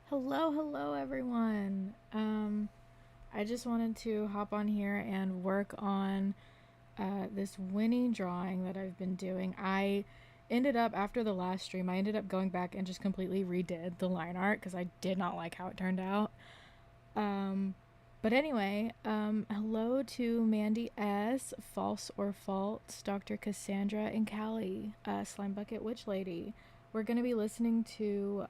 Hello, everyone. I just wanted to hop on here and work on this Winnie drawing that I've been doing. I ended up, after the last stream, I ended up going back and just completely redid the line art because I did not like how it turned out. Um, but anyway, hello to Mandy S, False or False, Dr. Cassandra, and Callie, Slime Bucket Witch Lady. We're going to be listening to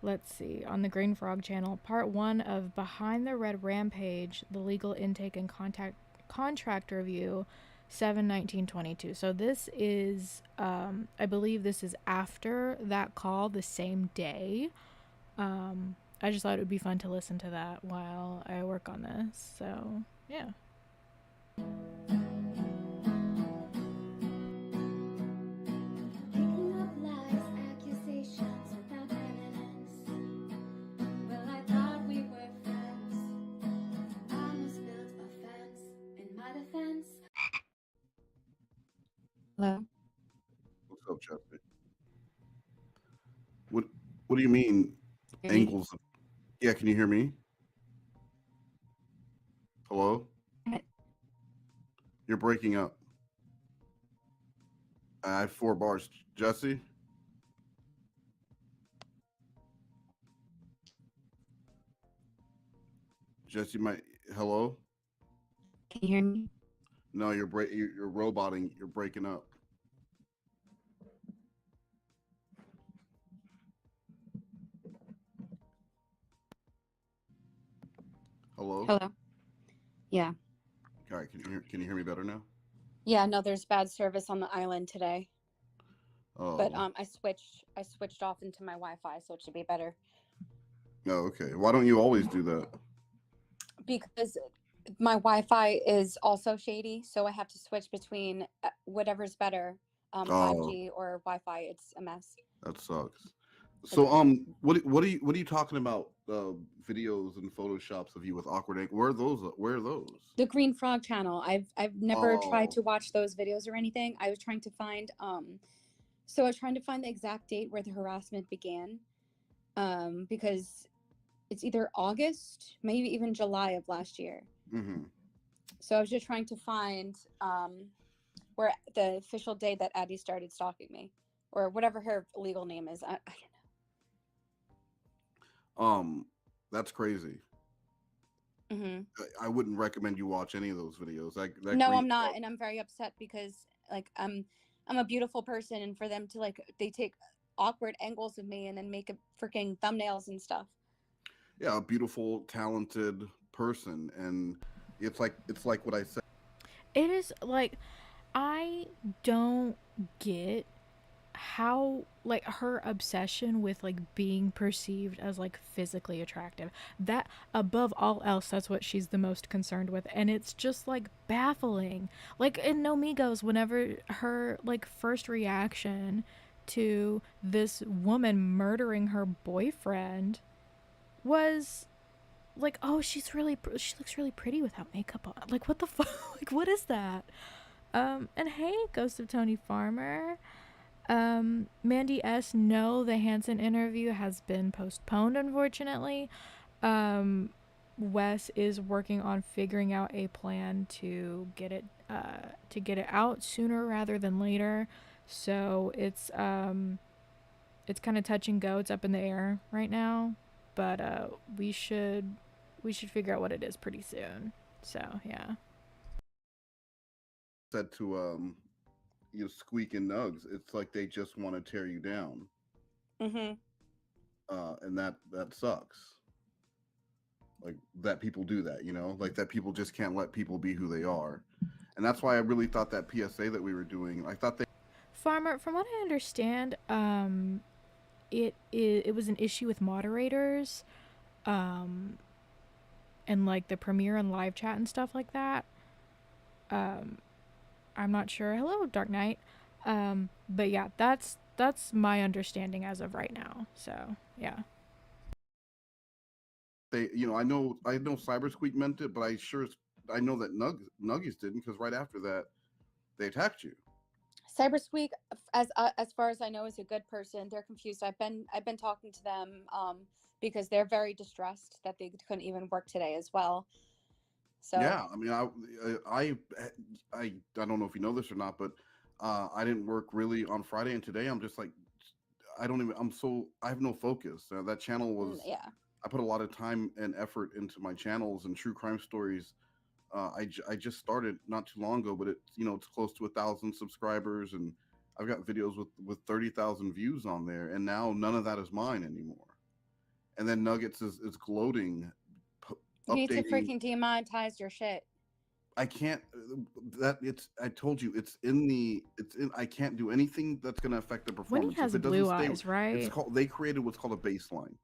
let's see, on the Green Frog channel, part one of Behind the Red Rampage, the legal intake and contract review, 7/19/22. So this is, I believe this is after that call the same day. I just thought it would be fun to listen to that while I work on this. So, yeah. Picking up lies, accusations without evidence. Well, I thought we were friends. I almost built a fence in my defense. Hello. What's up, Jessi? What do you mean angles? Yeah, can you hear me? Hello? You're breaking up. I have 4 bars. Jessi? Jessi, hello? Can you hear me? No, you're roboting. You're breaking up. Hello? Hello. Yeah. All right, can you hear me better now? Yeah. No, there's bad service on the island today, but Oh. I switched off into my Wi-Fi, so it should be better. Oh, okay. Why don't you always do that? Because my Wi-Fi is also shady, so I have to switch between whatever's better, 5G or Wi-Fi. It's a mess. That sucks. So what are you talking about? Videos and photoshops of you with awkward ink. Where are those? The Green Frog channel. I've never tried to watch those videos or anything. I was trying to find so I was trying to find the exact date where the harassment began, because it's either August, maybe even July of last year. Mm-hmm. So I was just trying to find where the official day that Addie started stalking me, or whatever her legal name is. I don't know. That's crazy. Mm-hmm. I wouldn't recommend you watch any of those videos. No, I'm not, and I'm very upset because like I'm a beautiful person, and for them to they take awkward angles of me and then make a freaking thumbnails and stuff. Yeah, a beautiful, talented person, and it's like what I said. It is like, I don't get how like her obsession with like being perceived as like physically attractive, that above all else, that's what she's the most concerned with, and it's just like baffling. Like in No Migos, whenever her like first reaction to this woman murdering her boyfriend was like, oh, she looks really pretty without makeup on. Like, what the fuck? Like, what is that? And hey, Ghost of Tony Farmer. Mandy S, no, the Hanson interview has been postponed, unfortunately. Wes is working on figuring out a plan to get it out sooner rather than later. So it's kind of touch and go. It's up in the air right now, but we should figure out what it is pretty soon. So yeah. Said to Squeak and Nugs, it's like they just want to tear you down. Mm-hmm. And that sucks. Like that people do that, like that people just can't let people be who they are. And that's why I really thought that PSA that we were doing, I thought Farmer, from what I understand, it was an issue with moderators, and like the premiere and live chat and stuff like that. I'm not sure. Hello, Dark Knight. But yeah, that's my understanding as of right now. So yeah. They, I know Cyber Squeak meant it, but I know that Nuggies didn't, because right after that they attacked you. Cybersqueak, as far as I know, is a good person. They're confused. I've been talking to them because they're very distressed that they couldn't even work today as well. So Yeah, I mean, I don't know if you know this or not, but I didn't work really on Friday, and today I'm just like, I don't even. I have no focus. That channel was. yeah, I put a lot of time and effort into my channels and true crime stories. I just started not too long ago, but it's close to 1,000 subscribers, and I've got videos with 30,000 views on there, and now none of that is mine anymore. And then Nuggets is gloating, you need to updating. freaking demonetize your shit. I can't. That it's. I told you it's in the. It's in. I can't do anything that's going to affect the Winnie performance if has it doesn't blue stay. eyes, It's right? called. They created what's called a baseline.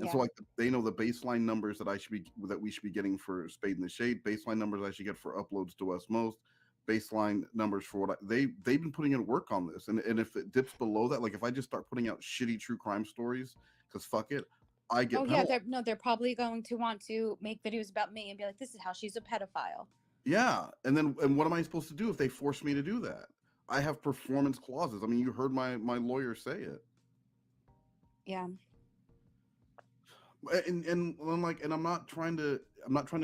And so Yeah. like they know the baseline numbers that we should be getting for Spade in the Shade, baseline numbers I should get for uploads to West Most, baseline numbers for they've been putting in work on this. And if it dips below that, like if I just start putting out shitty true crime stories, because fuck it, I Oh get yeah, penalized. they're probably going to want to make videos about me and be like, this is how she's a pedophile. Yeah. And what am I supposed to do if they force me to do that? I have performance clauses. I mean, you heard my lawyer say it. Yeah. And I'm like, and I'm not trying to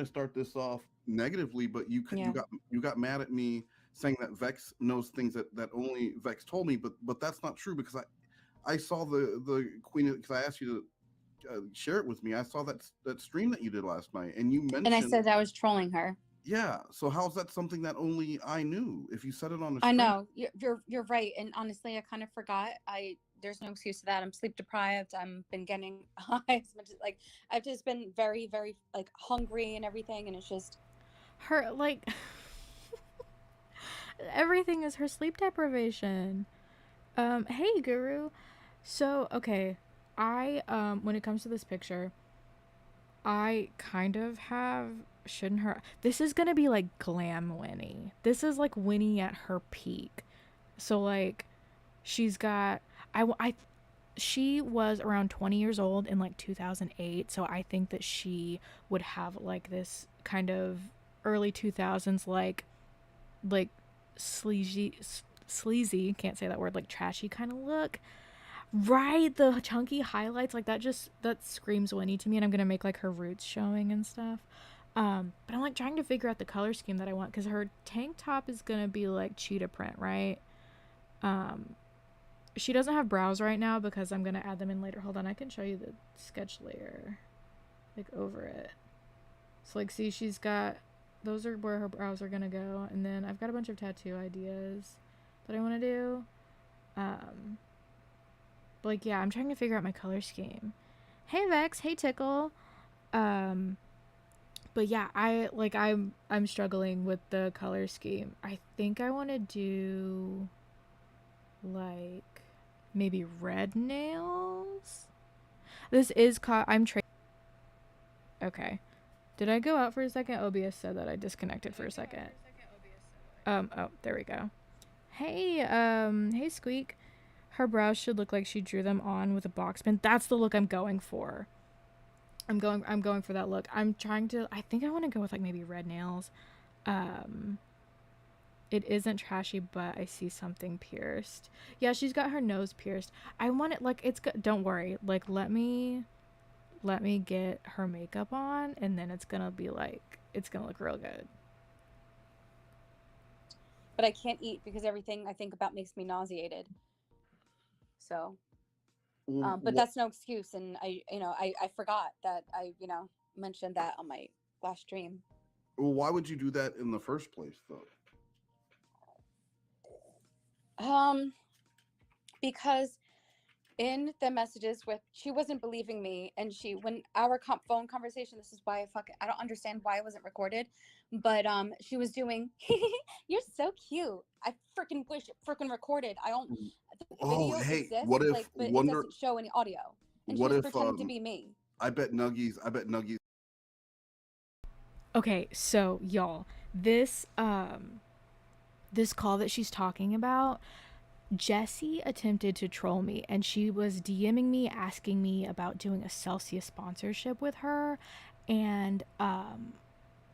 start this off negatively, but Yeah. you got mad at me saying that Vex knows things that only Vex told me, but that's not true because I saw the Queen, because I asked you to share it with me. I saw that stream that you did last night, and you And I mentioned, said I was trolling her. yeah. So how's that something that only I knew if you said it on the I stream? know you're right, and honestly, I kind of forgot. There's no excuse to that. I'm sleep deprived. I'm been getting high as much as, like, I've just been very very like hungry and everything, and it's just Her like everything is her sleep deprivation. Hey Guru. So, okay, I when it comes to this picture, I kind of have shouldn't her. This is going to be like glam Winnie. This is like Winnie at her peak. So like she's got I she was around 20 years old in like 2008, so I think that she would have like this kind of early 2000s like sleazy, can't say that word, like trashy kind of look. Right, the chunky highlights, like that screams Winnie to me, and I'm gonna make like her roots showing and stuff. But I'm like trying to figure out the color scheme that I want because her tank top is gonna be like cheetah print, right? Um, she doesn't have brows right now because I'm gonna add them in later. Hold on, I can show you the sketch layer, like over it. So like, see, she's got those are where her brows are gonna go, and then I've got a bunch of tattoo ideas that I want to do. Um, but like, yeah, I'm trying to figure out my color scheme. Hey Vex, hey Tickle. Um, but yeah, I'm struggling with the color scheme. I think I want to do like maybe red nails. This is I'm okay. Did I go out for a second? OBS said that I disconnected for a second. Oh, there we go. Hey Squeak. Her brows should look like she drew them on with a box pen. That's the look I'm going for. I'm going for that look. I think I want to go with like maybe red nails. It isn't trashy, but I see something pierced. Yeah, she's got her nose pierced. I want it like it's good. Don't worry. Like let me get her makeup on, and then it's gonna look real good. but I can't eat because everything I think about makes me nauseated. So, but that's no excuse, and I forgot that I mentioned that on my last stream. Well, why would you do that in the first place, though? Because in the messages with she wasn't believing me, and when our phone conversation, this is why I don't understand why it wasn't recorded, but she was doing you're so cute, I freaking wish it freaking recorded. I don't The Oh, video hey, exists, what if like, but it Wonder? doesn't show any audio, and she What was if pretending to be me. I bet Nuggies. Okay, so y'all, this call that she's talking about, Jessi attempted to troll me, and she was DMing me asking me about doing a Celsius sponsorship with her, and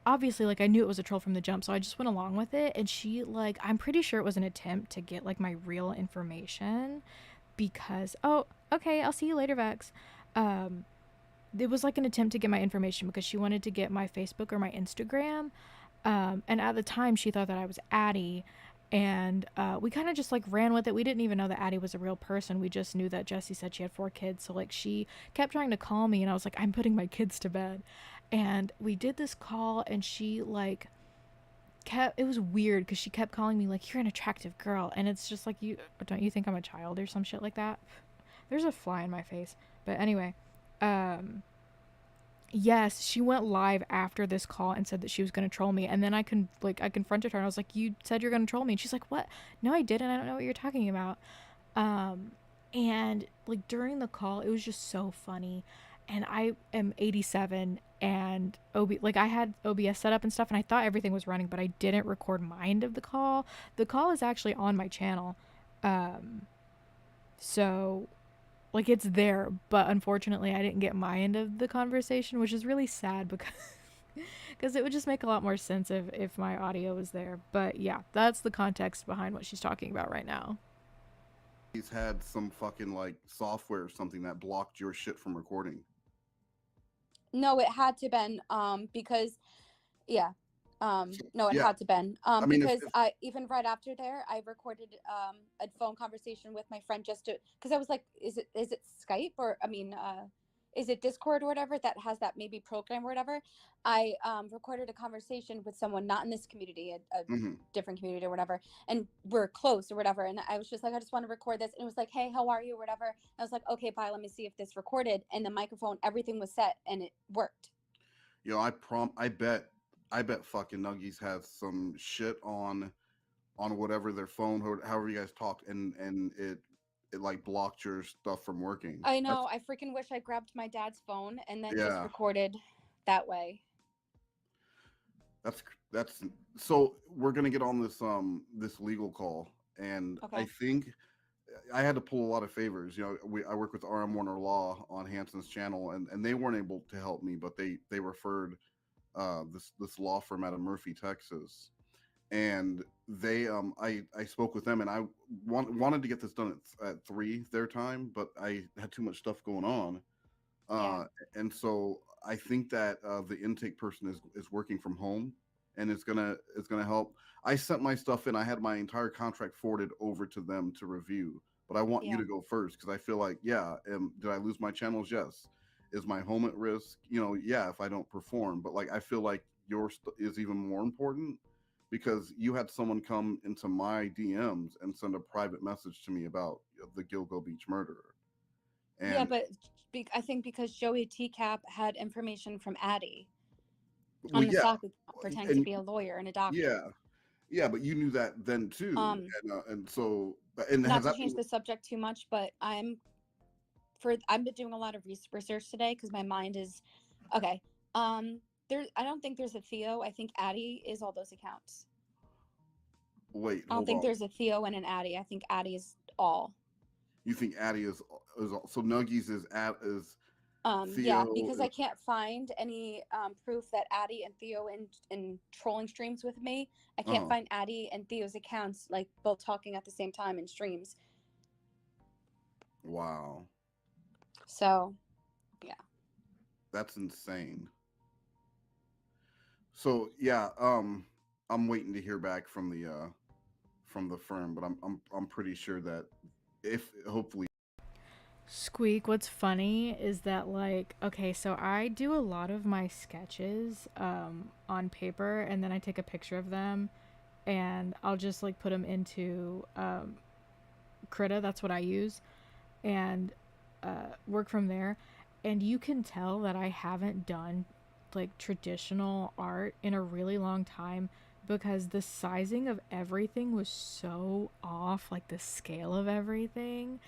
obviously, like, I knew it was a troll from the jump, so I just went along with it. And she, like, I'm pretty sure it was an attempt to get, like, my real information because, oh, okay, I'll see you later, Vex. Um, it was like an attempt to get my information because she wanted to get my Facebook or my Instagram. And at the time, she thought that I was Addie. And we kind of just like ran with it. We didn't even know that Addie was a real person. We just knew that Jessi said she had 4 kids. So like she kept trying to call me, and I was like, I'm putting my kids to bed. And we did this call, and she like kept, it was weird because she kept calling me like, you're an attractive girl. And it's just like, you don't you think I'm a child or some shit like that? There's a fly in my face. But anyway, um, yes, she went live after this call and said that she was going to troll me. And then I confronted her and I was like, "You said you're going to troll me." And she's like, "What? No, I didn't. I don't know what you're talking about." Um and like during the call, it was just so funny. And I am 87 and I had OBS set up and stuff, and I thought everything was running, but I didn't record my end of the call. The call is actually on my channel. Um so like it's there, but unfortunately I didn't get my end of the conversation, which is really sad because because it would just make a lot more sense if my audio was there. But yeah, that's the context behind what she's talking about right now. He's had some fucking like software or something that blocked your shit from recording. No, it had to been because yeah. No, it Yeah, had to been I mean, because I even right after there I recorded a phone conversation with my friend just to because I was like, is it Skype or I mean is it Discord or whatever that has that maybe program or whatever. I recorded a conversation with someone not in this community, a mhm. different community or whatever, and we're close or whatever. And I was just like, I just want to record this, and it was like, hey, how are you or whatever. And I was like, okay, bye. Let me see if this recorded, and the microphone, everything was set, and it worked. You know, I bet fucking Nuggies has some shit on whatever their phone, however you guys talked, and it like blocked your stuff from working. I That's know. I freaking wish I grabbed my dad's phone and then just yeah. recorded that way. That's that's so we're gonna get on this legal call, and I Okay. think I had to pull a lot of favors. You know, I work with RM Warner Law on Hanson's channel, and they weren't able to help me, but they referred this law firm out of Murphy, Texas, and I spoke with them, and I wanted to get this done at 3 their time, but I had too much stuff going on, Yeah. uh, and so I think that the intake person is working from home, and it's gonna help. I sent my stuff in. I had my entire contract forwarded over to them to review, but I want you Yeah. to go first because I feel like, yeah, did I lose my channels? Yes. Is my home at risk? You know, yeah, if I don't perform. But like, I feel like yours is even more important because you had someone come into my DMs and send a private message to me about the Gilgo Beach murderer. Yeah, And but I think because Joey Tcap had information from Addie well, on the yeah, stock pretending to and be a lawyer and a doctor. yeah, yeah, but you knew that then too, Um, and so and Not has to that change been the subject too much, but I've been doing a lot of research today because my mind is okay. I don't think there's a Theo. I think Addie is all those accounts. wait, I don't hold think on. there's a Theo and an Addie. I think Addie is all. You think Addie is so Nuggies is Yeah, Theo because I can't find any proof that Addie and Theo in trolling streams with me. I can't uh find Addie and Theo's accounts like both talking at the same time in streams. wow, So yeah. that's insane. So yeah, I'm waiting to hear back from the firm, but I'm pretty sure that if hopefully Squeak, what's funny is that, like, okay, so I do a lot of my sketches on paper, and then I take a picture of them, and I'll just like put them into Krita. That's what I use, and work from there. And you can tell that I haven't done like traditional art in a really long time because the sizing of everything was so off, like the scale of everything.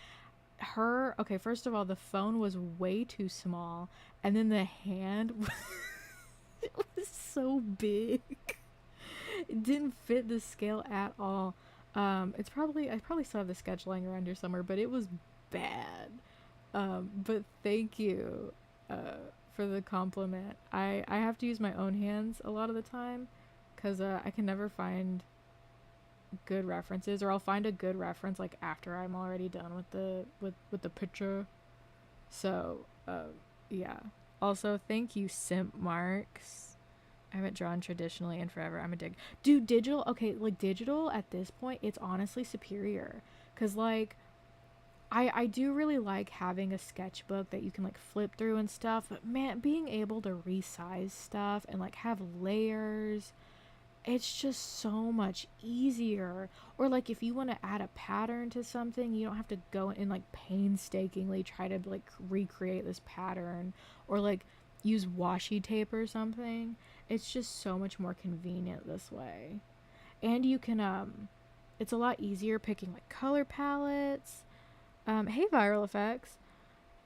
Okay, first of all, the phone was way too small, and then the hand it was so big. It didn't fit the scale at all. I probably still have the sketch lying around here somewhere, but it was bad. But thank you for the compliment. I have to use my own hands a lot of the time because I can never find good references, or I'll find a good reference like after I'm already done with the picture. So yeah. Also, thank you, Simp Marks. I haven't drawn traditionally in forever. I'm a dig. Dude, digital, okay, like digital at this point, it's honestly superior. Cause like I do really like having a sketchbook that you can like flip through and stuff, but man, being able to resize stuff and like have layers, it's just so much easier. Or like if you want to add a pattern to something, you don't have to go and like painstakingly try to like recreate this pattern, or like use washi tape or something. It's just so much more convenient this way. And you can it's a lot easier picking like color palettes. Hey, viral effects.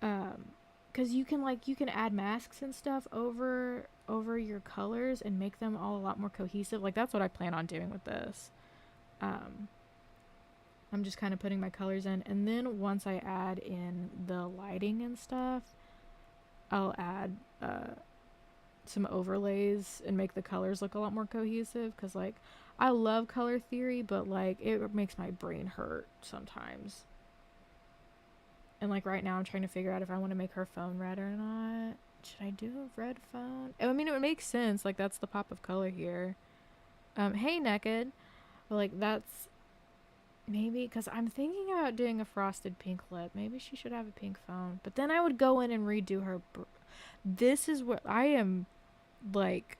Because you can add masks and stuff over your colors and make them all a lot more cohesive. Like that's what I plan on doing with this. Um, I'm just kind of putting my colors in, and then once I add in the lighting and stuff, I'll add some overlays and make the colors look a lot more cohesive. Because like I love color theory, but like it makes my brain hurt sometimes. And like right now I'm trying to figure out if I want to make her phone red or not. Should I do a red phone? I mean, it would make sense. Like that's the pop of color here. Hey, naked. But like that's maybe because I'm thinking about doing a frosted pink lip. Maybe she should have a pink phone. But then I would go in and redo her. This is what I am like.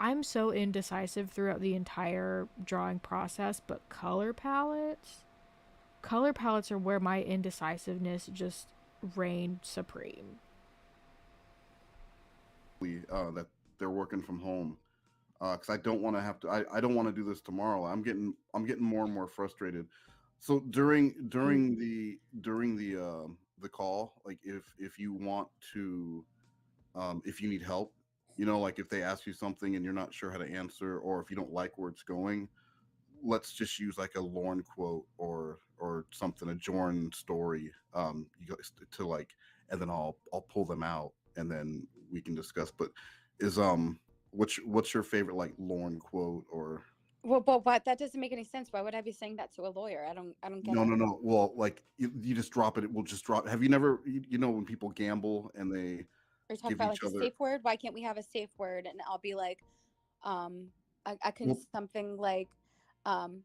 I'm so indecisive throughout the entire drawing process. But color palettes are where my indecisiveness just reigned supreme. That they're working from home, because I don't want to have to. I don't want to do this tomorrow. I'm getting more and more frustrated. So during the call, like if you want to, if you need help, like if they ask you something and you're not sure how to answer, or if you don't like where it's going, let's just use like a Lorne quote or something, a Jorn story, you guys to like, and then I'll pull them out and then we can discuss. But is what's your favorite like Lorne quote or? Well, but what? That doesn't make any sense. Why would I be saying that to a lawyer? I don't get No, it. no, no. Well, like you just drop it. We'll just drop. Have you never, when people gamble and they Are you talking give about each like a other? safe word? Why can't we have a safe word? And I'll be like, I can Well, something like, um,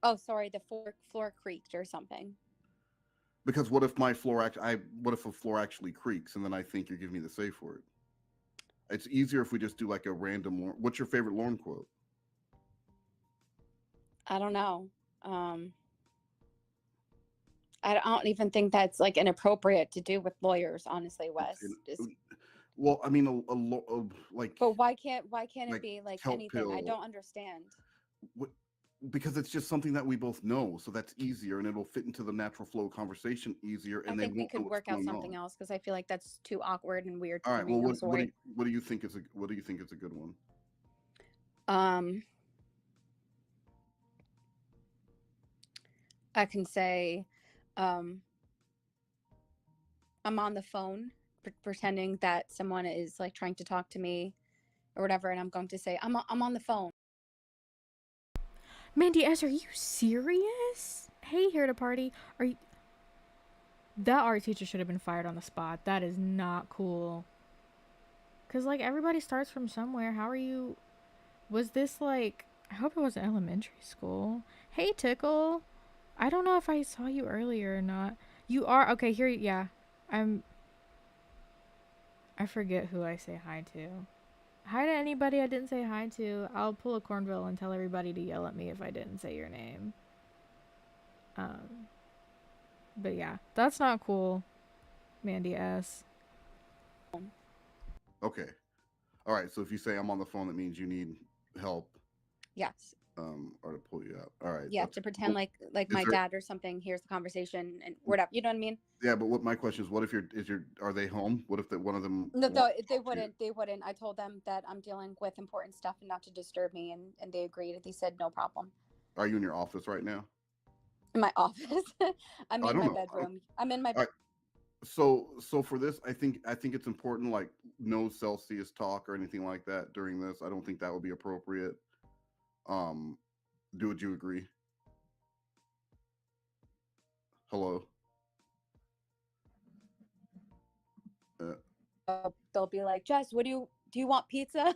oh, sorry, the floor creaked or something. because what if a floor actually creaks and then I think you're giving me the safe word? It's easier if we just do like a random. What's your favorite Lorne quote? I don't know. Um, I don't even think that's like inappropriate to do with lawyers, honestly, It's Wes. Just, well, I mean, like but why can't it like be like kelp anything? I pill. don't understand. What, because it's just something that we both know, so that's easier, and it'll fit into the natural flow of conversation easier, I and they think we won't know could what's work out going something on. else because I feel like that's too awkward and weird All for right. Well, me. I'm sorry. what do you think is a good one? Um, I can say, um, I'm on the phone pretending that someone is like trying to talk to me or whatever, and I'm going to say, I'm on the phone. Mandy S, are you serious? Hey, here to party. Are you? That art teacher should have been fired on the spot. That is not cool. Cause like everybody starts from somewhere. How are you? Was this like? I hope it wasn't elementary school. Hey, Tickle. I don't know if I saw you earlier or not. You are okay. Here, yeah. I'm. I forget who I say hi to. Hi to anybody I didn't say hi to. I'll pull a Cornville and tell everybody to yell at me if I didn't say your name. Um, but yeah, that's not cool, Mandy S. Okay. All right. So if you say I'm on the phone, that means you need help, Yes. or to pull you out. All right. Yeah, That's to pretend cool. like Is my there? dad or something hears the conversation and whatever. You know what I mean? Yeah, but what my question is, what if are they home? What if one of them No, wants to they talk to you? wouldn't. They wouldn't. I told them that I'm dealing with important stuff and not to disturb me, and they agreed. They said no problem. Are you in your office right now? In my office, I'm I in don't my know. bedroom. I'm in my. All right. So for this, I think it's important, like no Celsius talk or anything like that during this. I don't think that would be appropriate. Um, would you agree? Hello. Uh, They'll be like, Jess, what do you want pizza?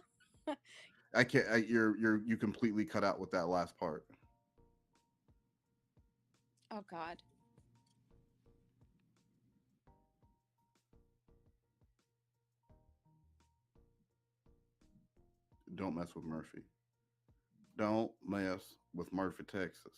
I can't. You completely cut out with that last part. Oh God. Don't mess with Murphy. Don't mess with Murphy, Texas.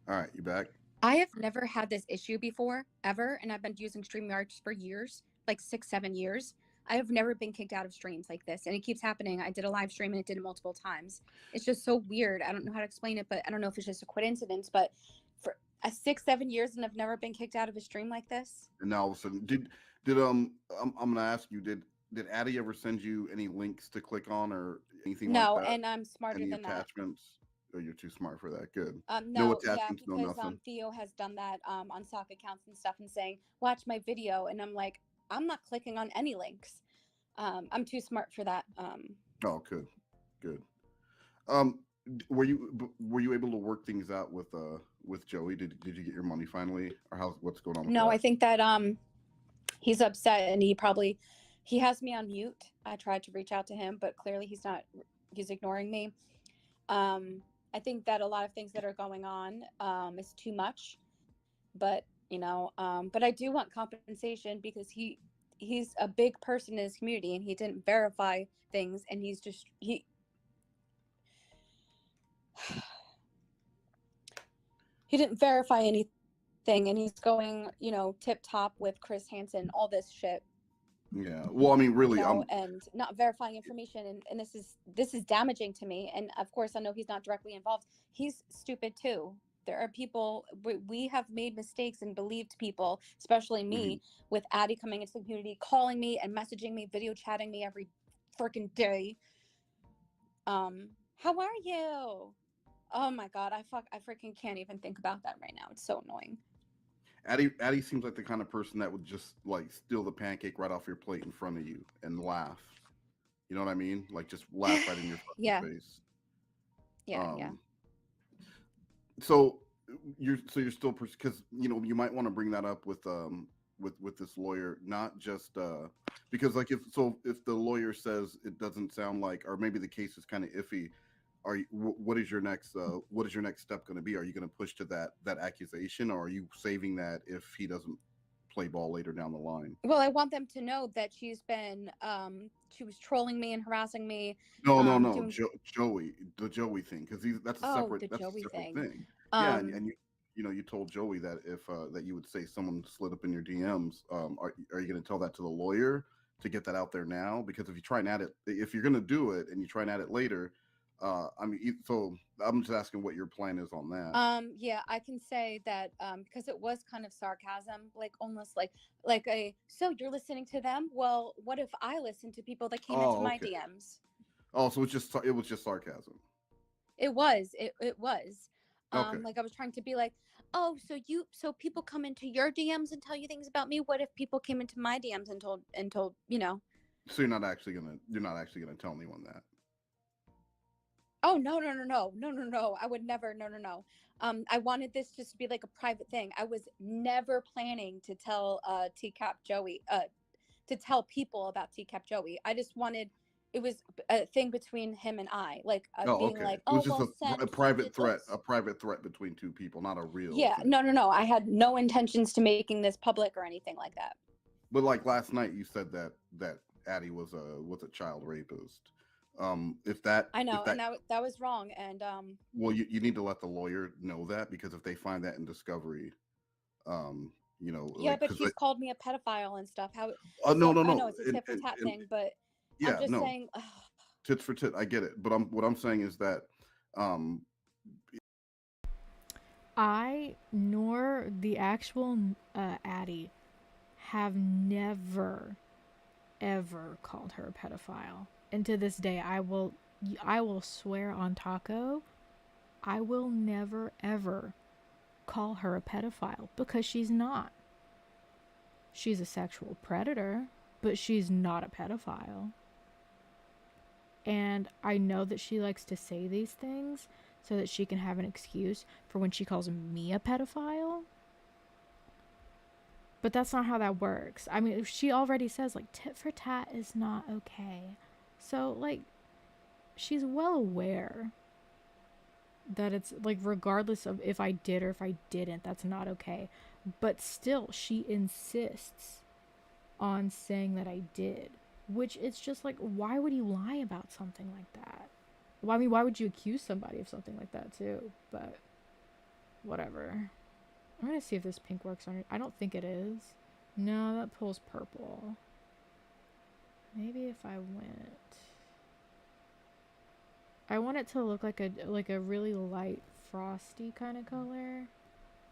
All right, you back? I have never had this issue before, ever, and I've been using StreamYard for years, like 6, 7 years. I have never been kicked out of streams like this, and it keeps happening. I did a live stream and it did it multiple times. It's just so weird. I don't know how to explain it, but I don't know if it's just a coincidence. But for 6, 7 years, and I've never been kicked out of a stream like this. And now all of a sudden, did I'm gonna ask you, did Addie ever send you any links to click on or anything like No, that? and I'm smarter Any than that. attachments? Oh, you're too smart for that. Good. No No, yeah, attachments, no because nothing. Theo has done that on sock accounts and stuff and saying, watch my video. And I'm like, I'm not clicking on any links. I'm too smart for that. Oh, good, good. Were you able to work things out with Joey? Did you get your money finally, or what's going on with No, that? I think that he's upset and he has me on mute. I tried to reach out to him, but clearly he's ignoring me. I think that a lot of things that are going on is too much, but but I do want compensation because he's a big person in his community and he didn't verify things, and he didn't verify anything, and he's going tip top with Chris Hansen, all this shit. Yeah. Well, I mean, really, and not verifying information, and this is damaging to me. And of course, I know he's not directly involved. He's stupid too. There are people, we have made mistakes and believed people, especially me, with Addie coming into the community, calling me and messaging me, video chatting me every freaking day. How are you? Oh my God, I freaking can't even think about that right now. It's so annoying. Addie seems like the kind of person that would just like steal the pancake right off your plate in front of you and laugh. You know what I mean? Like just laugh right in your Yeah. face. Yeah. So you're still because you might want to bring that up with this lawyer, not just because like if the lawyer says it doesn't sound like, or maybe the case is kind of iffy, what is your next step going to be? Are you going to push to that accusation, or are you saving that if he doesn't play ball later down the line? Well, I want them to know that she's been she was trolling me and harassing me. No, Joey, the Joey thing, because that's a separate Joey thing. Yeah, and you told Joey that if that you would say someone slid up in your DMs. Are you going to tell that to the lawyer to get that out there now? Because if you try and add it, if you're going to do it and you try and add it later, I mean, so I'm just asking what your plan is on that. Yeah, I can say that because it was kind of sarcasm, like almost like a, so you're listening to them? Well, what if I listened to people that came into my DMs? Oh, so it was just sarcasm. It was. It was. Okay. Like I was trying to be like, oh, so people come into your DMs and tell you things about me. What if people came into my DMs and told So you're not actually gonna tell anyone that. Oh, no. I would never. No. I wanted this just to be like a private thing. I was never planning to tell TCAP Joey, to tell people about TCAP Joey. I just wanted, it was a thing between him and I, like being okay. like, It was oh, just a private threat between two people, not a real Yeah, thing. No. I had no intentions to making this public or anything like that. But like last night, you said that Addie was a child rapist. If that I know, and that was wrong. And well, you need to let the lawyer know that, because if they find that in discovery, yeah, like, but he's called me a pedophile and stuff. How? No. I know it's a tit for tat thing, but yeah, I'm just saying, tit for tit. I get it, but what I'm saying is that I nor the actual Addie have never ever called her a pedophile. And to this day, I will swear on Taco, I will never ever call her a pedophile because she's not. She's a sexual predator, but she's not a pedophile. And I know that she likes to say these things so that she can have an excuse for when she calls me a pedophile. But that's not how that works. I mean, she already says, like, tit for tat is not okay. So, like, she's well aware that it's, like, regardless of if I did or if I didn't, that's not okay. But still, she insists on saying that I did. Which it's just like, why would you lie about something like that? Well, I mean, why would you accuse somebody of something like that too? But whatever. I'm gonna see if this pink works on it. I don't think it is. No, that pulls purple. Maybe if I want it to look like a really light frosty kind of color,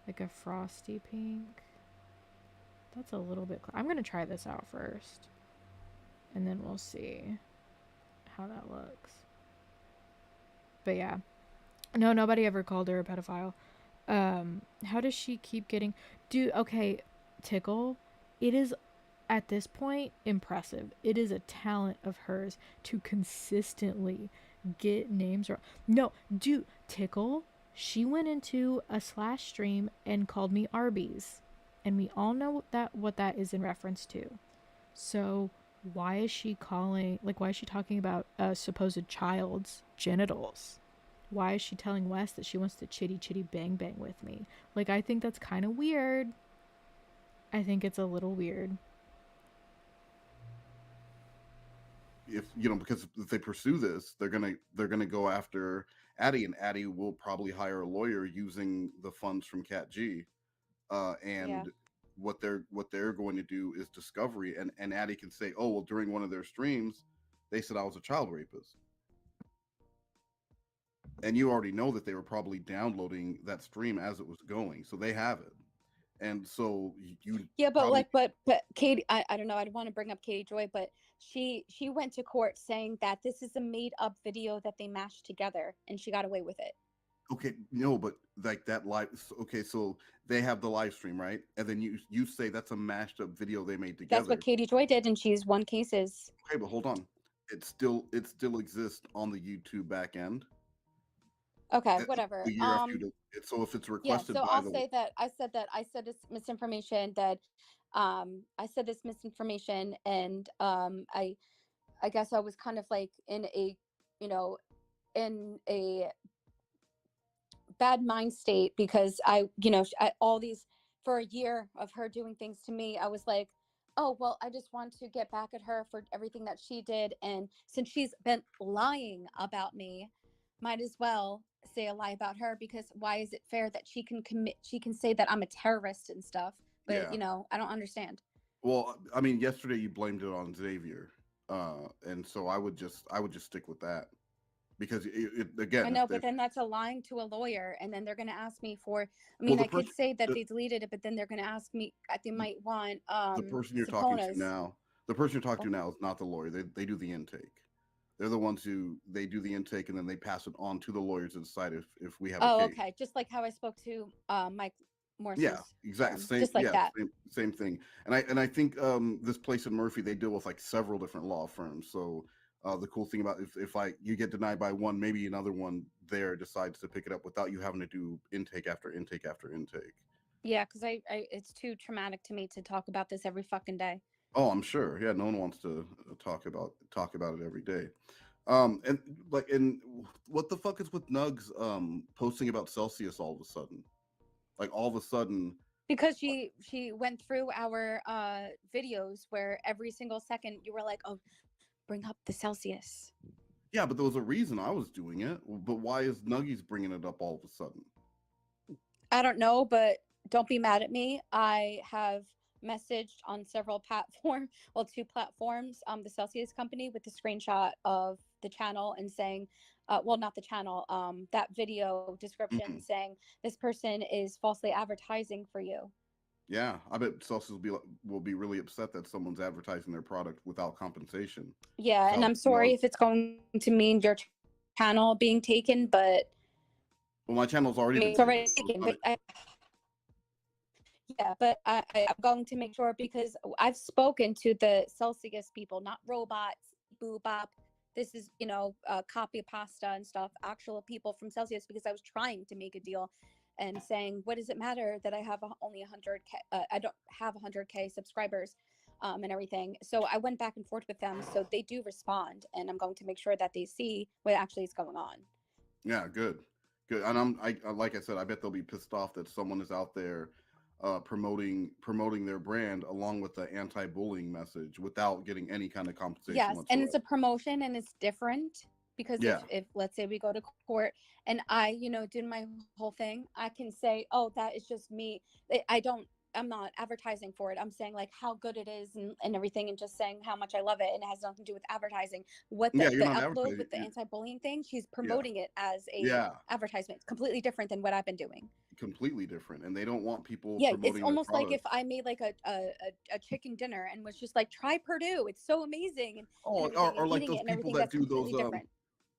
like a frosty pink. That's a little bit. I'm gonna try this out first, and then we'll see how that looks. But yeah, no, nobody ever called her a pedophile. How does she keep getting? Dude, okay, Tickle. It is at this point impressive. It is a talent of hers to consistently get names wrong. No, dude, Tickle. She went into a slash stream and called me Arby's, and we all know what that is in reference to. So why is she calling? Like, why is she talking about a supposed child's genitals? Why is she telling Wes that she wants to chitty chitty bang bang with me? Like, I think that's kind of weird. I think it's a little weird. If because if they pursue this, they're gonna go after Addie, and Addie will probably hire a lawyer using the funds from Cat G. And Yeah. what they're going to do is discovery, and Addie can say, oh well, during one of their streams, they said I was a child rapist. And you already know that they were probably downloading that stream as it was going, so they have it. And so you Yeah, but probably, but Katie, I don't know, I don't want to bring up Katie Joy, but she went to court saying that this is a made up video that they mashed together, and she got away with it. okay, no, but like that live, okay, so they have the live stream, right? And then you say that's a mashed up video they made together. That's what Katie Joy did, and she's won cases. Okay, but hold on, it still exists on the YouTube back end. Okay, whatever. A year after so if it's Yeah, requested so by I'll the say that I said this misinformation that I said this misinformation, and I guess I was kind of like in a, you know, in a bad mind state because all these, for a year of her doing things to me, I was like, oh well, I just want to get back at her for everything that she did, and since she's been lying about me, might as well say a lie about her, because why is it fair that she can say that I'm a terrorist and stuff, but yeah. I don't understand. Well, I mean, yesterday you blamed it on Xavier, and so I would just stick with that, because I again, know, but then that's a lying to a lawyer, and then they're going to ask me for. I mean, the I could person say that the, they deleted it, but then they're going to ask me. They might want the person you're talking to subpoenas. now, is not the lawyer. They do the intake. They're the ones who they do the intake, and then they pass it on to the lawyers to decide if we have a Oh, case. okay. Just like how I spoke to Mike Morse's Yeah, exactly. firm, Same, just like yeah, that. same thing. And I think this place in Murphy, they deal with like several different law firms. So the cool thing about if you get denied by one, maybe another one there decides to pick it up without you having to do intake after intake after intake. Yeah, because I it's too traumatic to me to talk about this every fucking day. Oh, I'm sure. Yeah, no one wants to talk about it every day. And what the fuck is with Nugs posting about Celsius all of a sudden? Like all of a sudden, Because she went through our videos where every single second you were like, oh, bring up the Celsius. yeah, but there was a reason I was doing it. But why is Nuggies bringing it up all of a sudden? I don't know, but don't be mad at me. I have messaged on several platforms, well, two platforms, the Celsius company with the screenshot of the channel and saying, well, not the channel, that video description Mhm. saying this person is falsely advertising for you. Yeah, I bet Celsius will be really upset that someone's advertising their product without compensation. Yeah, and Without, I'm sorry if it's going to mean your channel being taken, but well, my channel's I already mean, been it's already taken, so taken. it's not. Yeah, but I'm going to make sure because I've spoken to the Celsius people, not robots, boo bop. This is, copy pasta and stuff, actual people from Celsius, because I was trying to make a deal and saying, what does it matter that I have only 100K? I don't have 100K subscribers and everything. So I went back and forth with them. So they do respond, and I'm going to make sure that they see what actually is going on. Yeah, good, good. And like I said, I bet they'll be pissed off that someone is out there promoting their brand along with the anti-bullying message without getting any kind of compensation Yes, and whatsoever. it's a promotion and it's different because Yeah, if let's say we go to court and I, did my whole thing, I can say, "Oh, that is just me." I'm not advertising for it. I'm saying like how good it is and everything and just saying how much I love it and it has nothing to do with advertising. What yeah. You're the not upload advertising. with the anti-bullying thing, she's Yeah, promoting it as a yeah. advertisement. It's completely different than what I've been doing. Completely different, and they don't want people Yeah, it's promoting their almost like if product. I made like a chicken dinner and was just like, try Purdue, it's so amazing and Oh, everything, and or like eating those it and people everything. that That's do completely those different.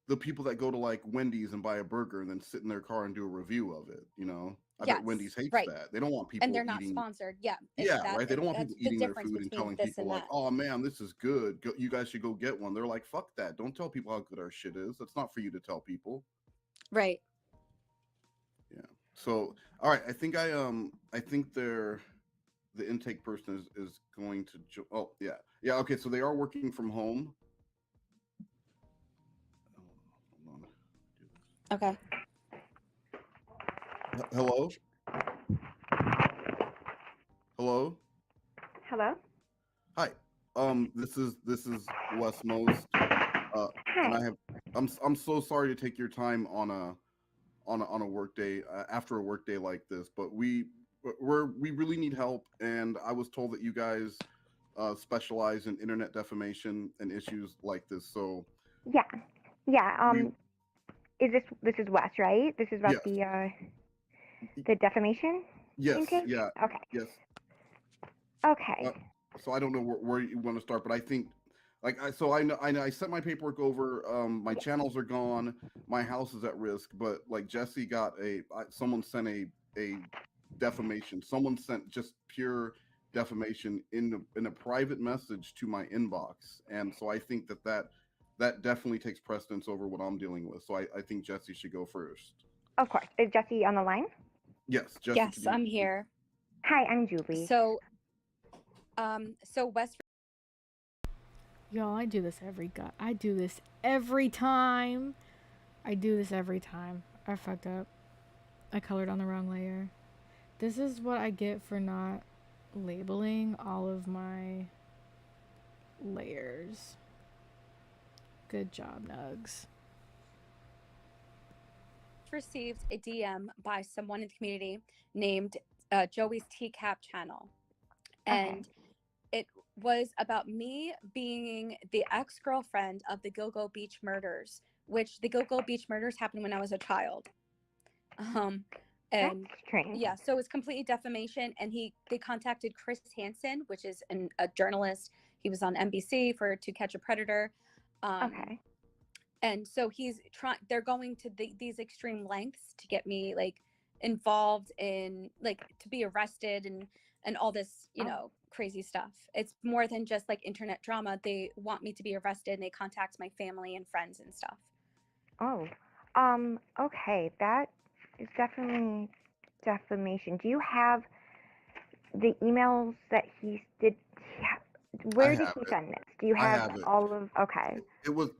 the people that go to like Wendy's and buy a burger and then sit in their car and do a review of it. I bet Wendy's Yes, hates right. that. They don't want And people they're not eating. sponsored. Yeah, Yeah, right. They don't want people that's the eating their difference food and between telling this people and like, that. "Oh man, this is good. You guys should go get one." They're like, "Fuck that! Don't tell people how good our shit is. That's not for you to tell people." Right. Yeah. So, all right. I think the intake person is going to. Oh yeah, yeah. Okay. So they are working from home. Oh, hold on. Okay. Hello, hello. Hello? Hi. This is Wes Most. And Hi. I'm so sorry to take your time on a work day after a work day like this, but we really need help, and I was told that you guys specialize in internet defamation and issues like this. So Yeah. Yeah. we Is this is Wes, right? This is about yes, the defamation yes, intake? yeah, Okay. yes. Okay. Uh, so I don't know where you want to start, but I think like I know I sent my paperwork over. My channels are gone. My house is at risk. But like Jessi got someone sent a defamation. Someone sent just pure defamation in a private message to my inbox, and so I think that definitely takes precedence over what I'm dealing with. So I think Jessi should go first. Of course. Is Jessi on the line? Yes, Jessi, Yes, I'm here. Hi, I'm Julie. So West. Y'all, I do this every time. I do this every time. I fucked up. I colored on the wrong layer. This is what I get for not labeling all of my layers. Good job, Nugs. Received a DM by someone in the community named Joey's Teacap channel, and it was about me being the ex-girlfriend of the Gilgo Beach murders, which the Gilgo Beach murders happened when I was a child. And That's strange. yeah, so it's completely defamation. And they contacted Chris Hansen, which is a journalist. He was on NBC for To Catch a Predator. Okay. And so they're going to these extreme lengths to get me like involved in like to be arrested and all this crazy stuff. It's more than just like internet drama. They want me to be arrested and they contact my family and friends and stuff. Oh. Okay. That is definitely defamation. Do you have the emails that he did? I Where did have he it. send this? Do you I have have it. all of? Okay. It was,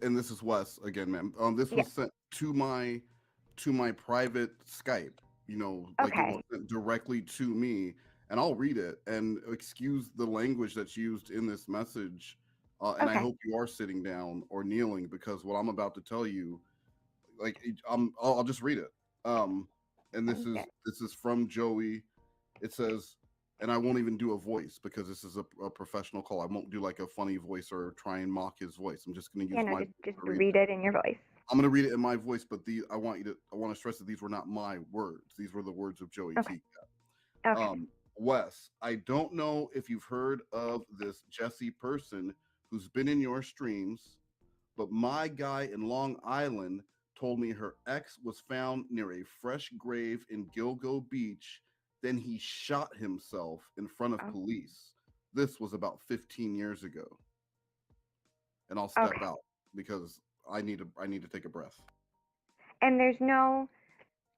and this is Wes again, ma'am. This Yeah. was sent to my private Skype. Like it was Okay. sent directly to me, and I'll read it and excuse the language that's used in this message. And I Okay. hope you are sitting down or kneeling because what I'm about to tell you, like I'll just read it. And Okay. this is from Joey. It says, and I won't even do a voice because this is a professional call. I won't do like a funny voice or try and mock his voice. I'm just going to Yeah. use No. my Just voice to read read it. it in your voice. I'm going to read it in my voice, but I want to stress that these were not my words. These were the words of Joey Okay. T. Okay. Wes, I don't know if you've heard of this Jessi person who's been in your streams, but my guy in Long Island told me her ex was found near a fresh grave in Gilgo Beach. Then he shot himself in front of Oh, police. This was about 15 years ago. And I'll step okay. out because I need to take a breath. And there's no,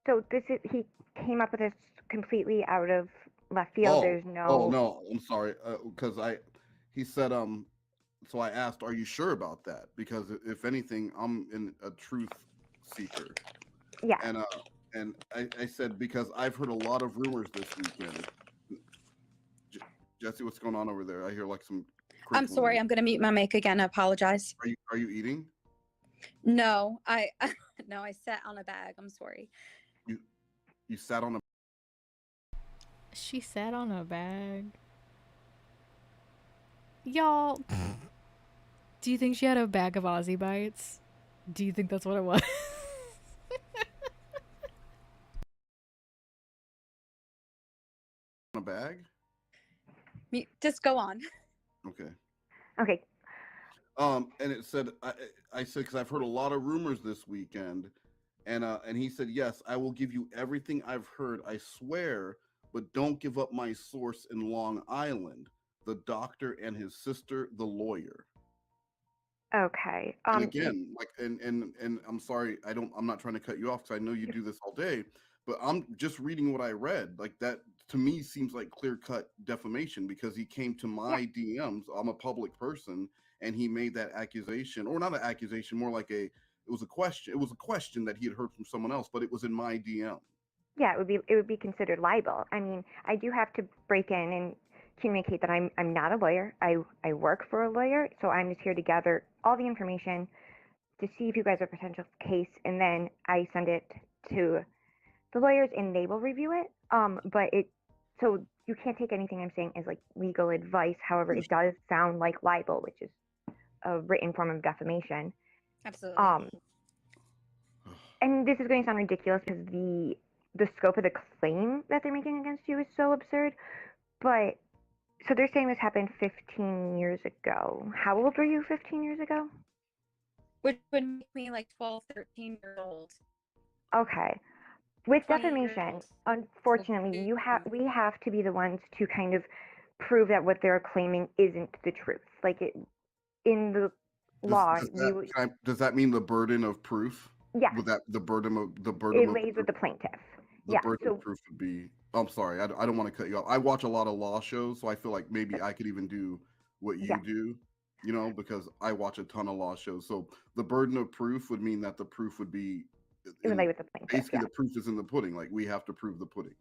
so this is, he came up with this completely out of left field. Oh, There's oh no, no, I'm sorry. Because he said, so I asked, are you sure about that? Because if anything, I'm in a truth seeker. yeah. And I said, because I've heard a lot of rumors this weekend. Jessi, what's going on over there? I hear like some I'm crinkling. sorry. I'm going to mute my mic again. I apologize. Are you eating? No, no, I sat on a bag. I'm sorry. You sat on a She sat on a bag. Y'all, do you think she had a bag of Aussie bites? Do you think that's what it was? bag? Just go on. Okay. Okay. And it said, I said, because I've heard a lot of rumors this weekend, and he said, yes, I will give you everything I've heard, I swear, but don't give up my source in Long Island, the doctor and his sister, the lawyer. Okay. And again, like, and I'm sorry, I'm not trying to cut you off because I know you do this all day, but I'm just reading what I read. Like that to me seems like clear-cut defamation because he came to my DMs. I'm a public person, and he made that accusation, or not an accusation, more like it was a question. It was a question that he had heard from someone else, but it was in my DM. Yeah, it would be considered libel. I mean, I do have to break in and communicate that I'm not a lawyer. I work for a lawyer, so I'm just here to gather all the information to see if you guys are a potential case, and then I send it to the lawyers and they will review it. But so you can't take anything I'm saying as like legal advice. However, it does sound like libel, which is a written form of defamation. Absolutely. And this is going to sound ridiculous because the scope of the claim that they're making against you is so absurd. But so they're saying this happened 15 years ago. How old were you 15 years ago? Which would make me like 12, 13 years old. Okay. With 20 years defamation, old. unfortunately, we have to be the ones to kind of prove that what they're claiming isn't the truth. Like in the law, Does that mean the burden of proof? Yeah. Would that the burden of it lays with the plaintiff. The burden of proof would be. I'm sorry, I don't want to cut you off. I watch a lot of law shows, so I feel like maybe I could even do what you do, you know, because I watch a ton of law shows. So the burden of proof would mean that the proof would be. It would lay with the plaintiff. Basically, the proof is in the pudding. Like we have to prove the pudding.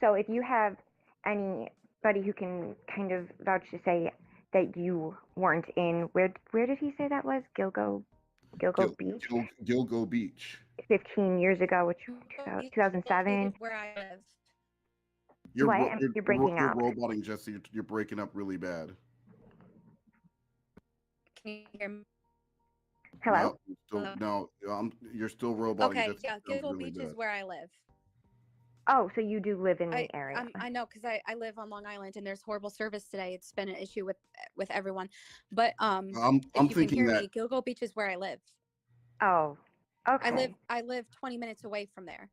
So if you have anybody who can kind of vouch to say that you weren't in where did he say that was? Gilgo Beach? Gilgo Beach. 15 years ago, which 2007. Where I live. You're breaking up. You're roboting, Jessi. You're breaking up really bad. Can you hear me? Hello? No, you're still roboting. Okay, Jessi. yeah, Gilgo really Beach bad. is where I live. Oh, so you do live in the area. I know, because I live on Long Island and there's horrible service today. It's been an issue with everyone. But I'm if you thinking can hear that me, Gilgo Beach is where I live. Oh, okay. I live 20 minutes away from there.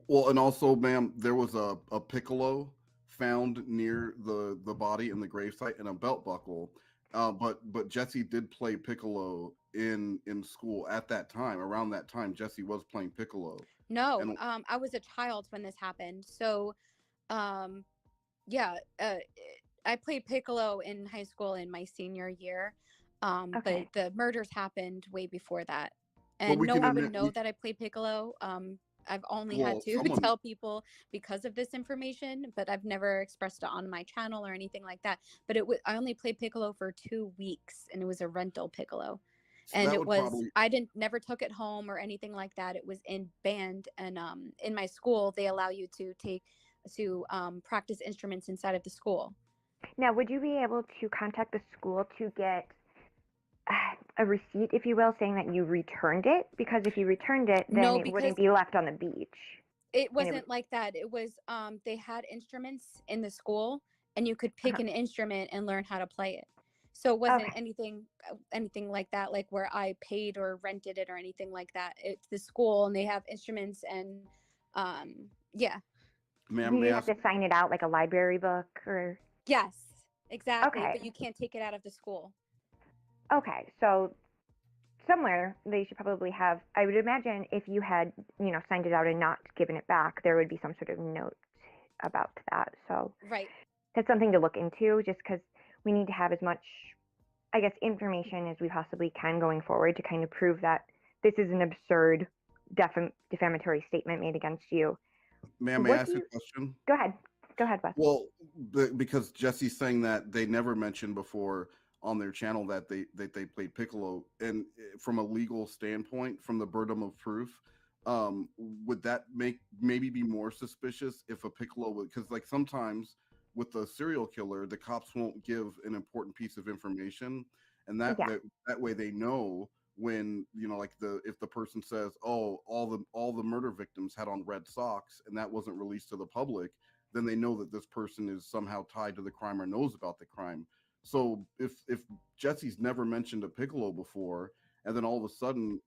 Well, and also, ma'am, there was a piccolo found near the body in the gravesite and a belt buckle. But Jessi did play piccolo in school at that time. Around that time, Jessi was playing piccolo. No, I was a child when this happened. So, yeah, I played piccolo in high school in my senior year. But the murders happened way before that, and no one would know that I played piccolo. I've only had to tell people because of this information, but I've never expressed it on my channel or anything like that. But I only played piccolo for 2 weeks, and it was a rental piccolo. So and I never took it home or anything like that. It was in band, and in my school they allow you to practice instruments inside of the school. Now, would you be able to contact the school to get a receipt, if you will, saying that you returned it? Because if you returned it, then it wouldn't be left on the beach. It And it was wasn't like that. It was they had instruments in the school, and you could pick uh an instrument and learn how to play it. So it wasn't okay. anything like that, like where I paid or rented it or anything like that. It's the school, and they have instruments, and yeah. Ma'am, Did may you I have ask? to sign it out like a library book or? Yes, exactly. Okay. But you can't take it out of the school. Okay. So somewhere they should probably have. I would imagine if you had, signed it out and not given it back, there would be some sort of note about that. So Right. that's something to look into, just because we need to have as much, I guess, information as we possibly can going forward to kind of prove that this is an absurd defamatory statement made against you. Ma'am, may I What do ask you you? a question? Go ahead. Go ahead, Wes. Well, because Jesse's saying that they never mentioned before on their channel that they played piccolo, and from a legal standpoint, from the burden of proof, would that make maybe be more suspicious if a piccolo would? Because like sometimes with the serial killer, the cops won't give an important piece of information, and Yeah. that way they know when like the if the person says, oh, all the murder victims had on red socks and that wasn't released to the public, then they know that this person is somehow tied to the crime or knows about the crime. So if Jesse's never mentioned a piccolo before, and then all of a sudden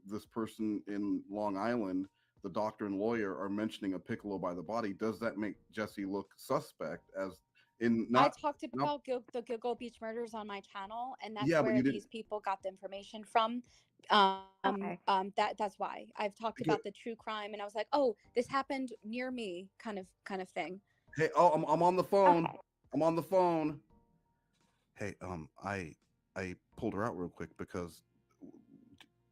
this person in Long Island, the doctor and lawyer, are mentioning a piccolo by the body, does that make Jesse look suspect? As in I not talked not about the Gilgo Beach murders on my channel, and that's yeah, but where you didn't. these people got the information from. Okay. That's why I've talked Because, about the true crime, and I was like, oh, this happened near me, kind of thing. hey, oh, I'm on the phone. Okay. I'm on the phone. Hey, I pulled her out real quick because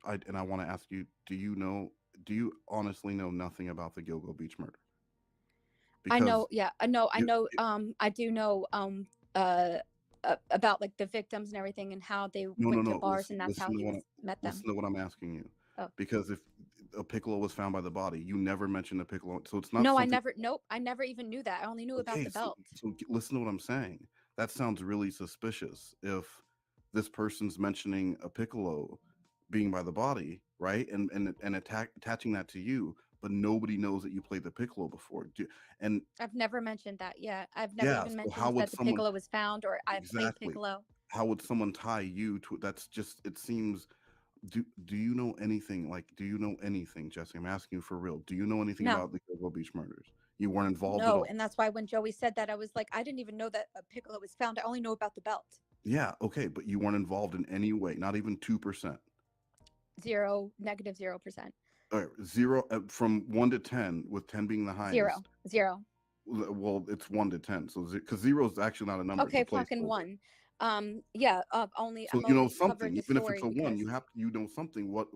I want to ask you, do you honestly know nothing about the Gilgo Beach murder? I Because know, yeah, I you, know, I do know, about like the victims and everything, and how they no, no, went to no. bars, and that's how he met them. Listen to what I'm asking you. Oh. Because if a piccolo was found by the body, you never mentioned a piccolo, so it's not No, something. nope, I never even knew that. I only knew about Okay, the belt. listen to what I'm saying. That sounds really suspicious. If this person's mentioning a piccolo being by the body, right, and attaching that to you, but nobody knows that you played the piccolo before. And I've never mentioned that. Yeah, I've never yeah, even so how mentioned would that the someone piccolo was found or I played exactly? piccolo. How would someone tie you to? That's just. It seems. Do you know anything? Like, do you know anything, Jesse? I'm asking you for real. Do you know anything No, about the Gilgo Beach murders? You weren't involved at no, all. and that's why when Joey said that, I was like, I didn't even know that a piccolo was found. I only know about the belt. Yeah, okay, but you weren't involved in any way, not even 2%. Zero, -0%. All right, zero from 1 to 10, with 10 being the Zero, highest. zero. Well, it's 1 to 10, so because zero is actually not a number; it's a Okay, fucking placeholder. one. Yeah. So I'm you know only something, covering the even if it's story a one, because you know something. What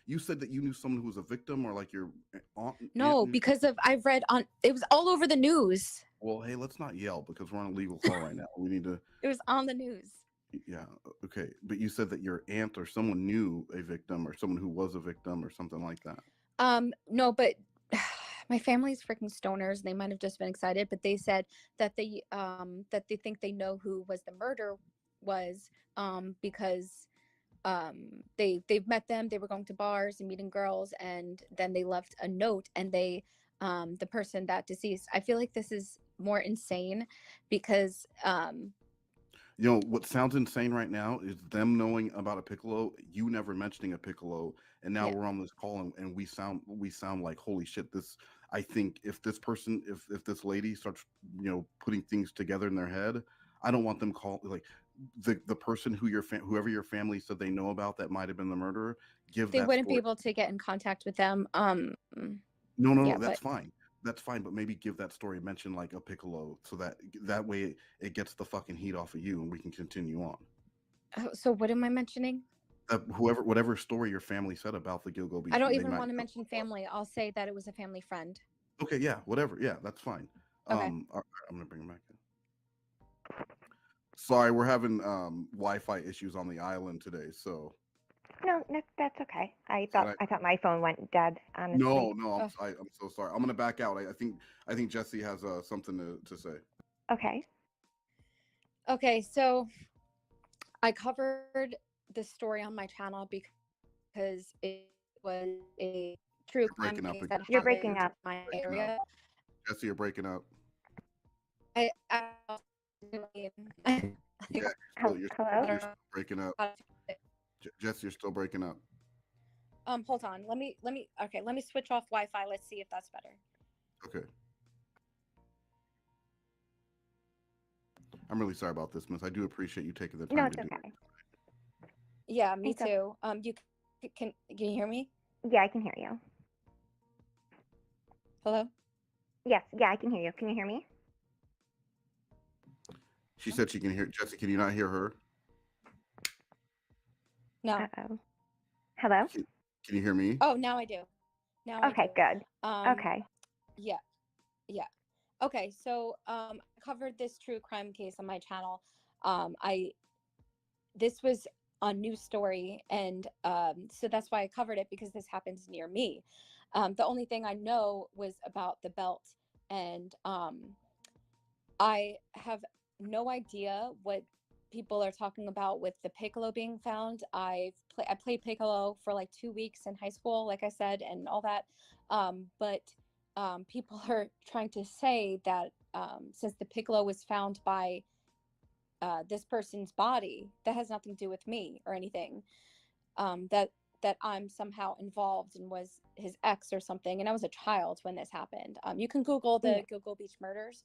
you said that you knew someone who was a victim, or like your aunt, no, knew. because of I've read on it was all over the news. Well, hey, let's not yell because we're on a legal call right now. We need to. It was on the news. Yeah, okay. But you said that your aunt or someone knew a victim or someone who was a victim or something like that. No, but my family's freaking stoners. They might have just been excited, but they said that they think they know who was the murder was because they've met them. They were going to bars and meeting girls, and then they left a note, and they the person that deceased. I feel like this is more insane because You know what sounds insane right now is them knowing about a piccolo, you never mentioning a piccolo, and now yeah. we're on this call and we sound like holy shit. This I think if this person if this lady starts putting things together in their head, I don't want them call like the person who whoever your family said they know about that might have been the murderer. Give They that wouldn't be story. able to get in contact with them. No, no, no, Yeah, that's but fine. That's fine, but maybe give that story, mention like a piccolo, so that way it gets the fucking heat off of you, and we can continue on. so what am I mentioning? Whatever story your family said about the Gilgo I Beach, don't they even might want to know mention about. family. I'll say that it was a family friend. Okay, yeah, whatever, yeah, that's fine. Okay. All right, I'm gonna bring him back in. Sorry, we're having Wi-Fi issues on the island today, so No, that's okay. I can thought I thought my phone went dead. Honestly. no, Oh, I'm so sorry. I'm gonna back out. I think Jesse has something to say. Okay. okay. So I covered the story on my channel because it was a true You're crime breaking up case again. that You're breaking happened up. in my Breaking up. area. Jesse, you're breaking up. I Yeah, you're Hello? you're still breaking up. how to do it. Jesse, you're still breaking up. Hold on. Let me switch off Wi-Fi. Let's see if that's better. Okay. I'm really sorry about this, Miss. I do appreciate you taking the No, time it's to do okay. it. Yeah, me It's okay. too. Can you hear me? Yeah, I can hear you. Hello? Yes, yeah, I can hear you. Can you hear me? She said she can hear. Jesse, can you not hear her? No. Uh-oh. Hello? Can you hear me? Oh, now I do. Now I Okay, do. good. Um, Okay. yeah, yeah. Okay, so I covered this true crime case on my channel. This was a news story, and so that's why I covered it, because this happens near me. The only thing I know was about the belt, and I have no idea what people are talking about with the piccolo being found. I played piccolo for like 2 weeks in high school, like I said, and all that. But people are trying to say that since the piccolo was found by this person's body, that has nothing to do with me or anything. That I'm somehow involved and was his ex or something. And I was a child when this happened. You can Google the Gilgo Beach murders.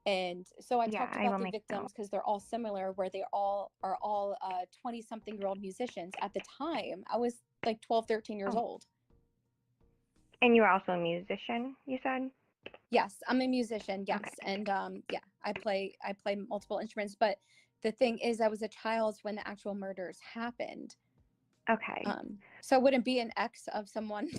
And so I talked I about will the make victims note. because they're all similar, where they all are all 20-something-year-old musicians. At the time, I was like 12, 13 years Oh. old. And you are also a musician, you said? Yes, I'm a musician. Yes, Okay. and yeah, I play multiple instruments. But the thing is, I was a child when the actual murders happened. Okay. So I wouldn't be an ex of someone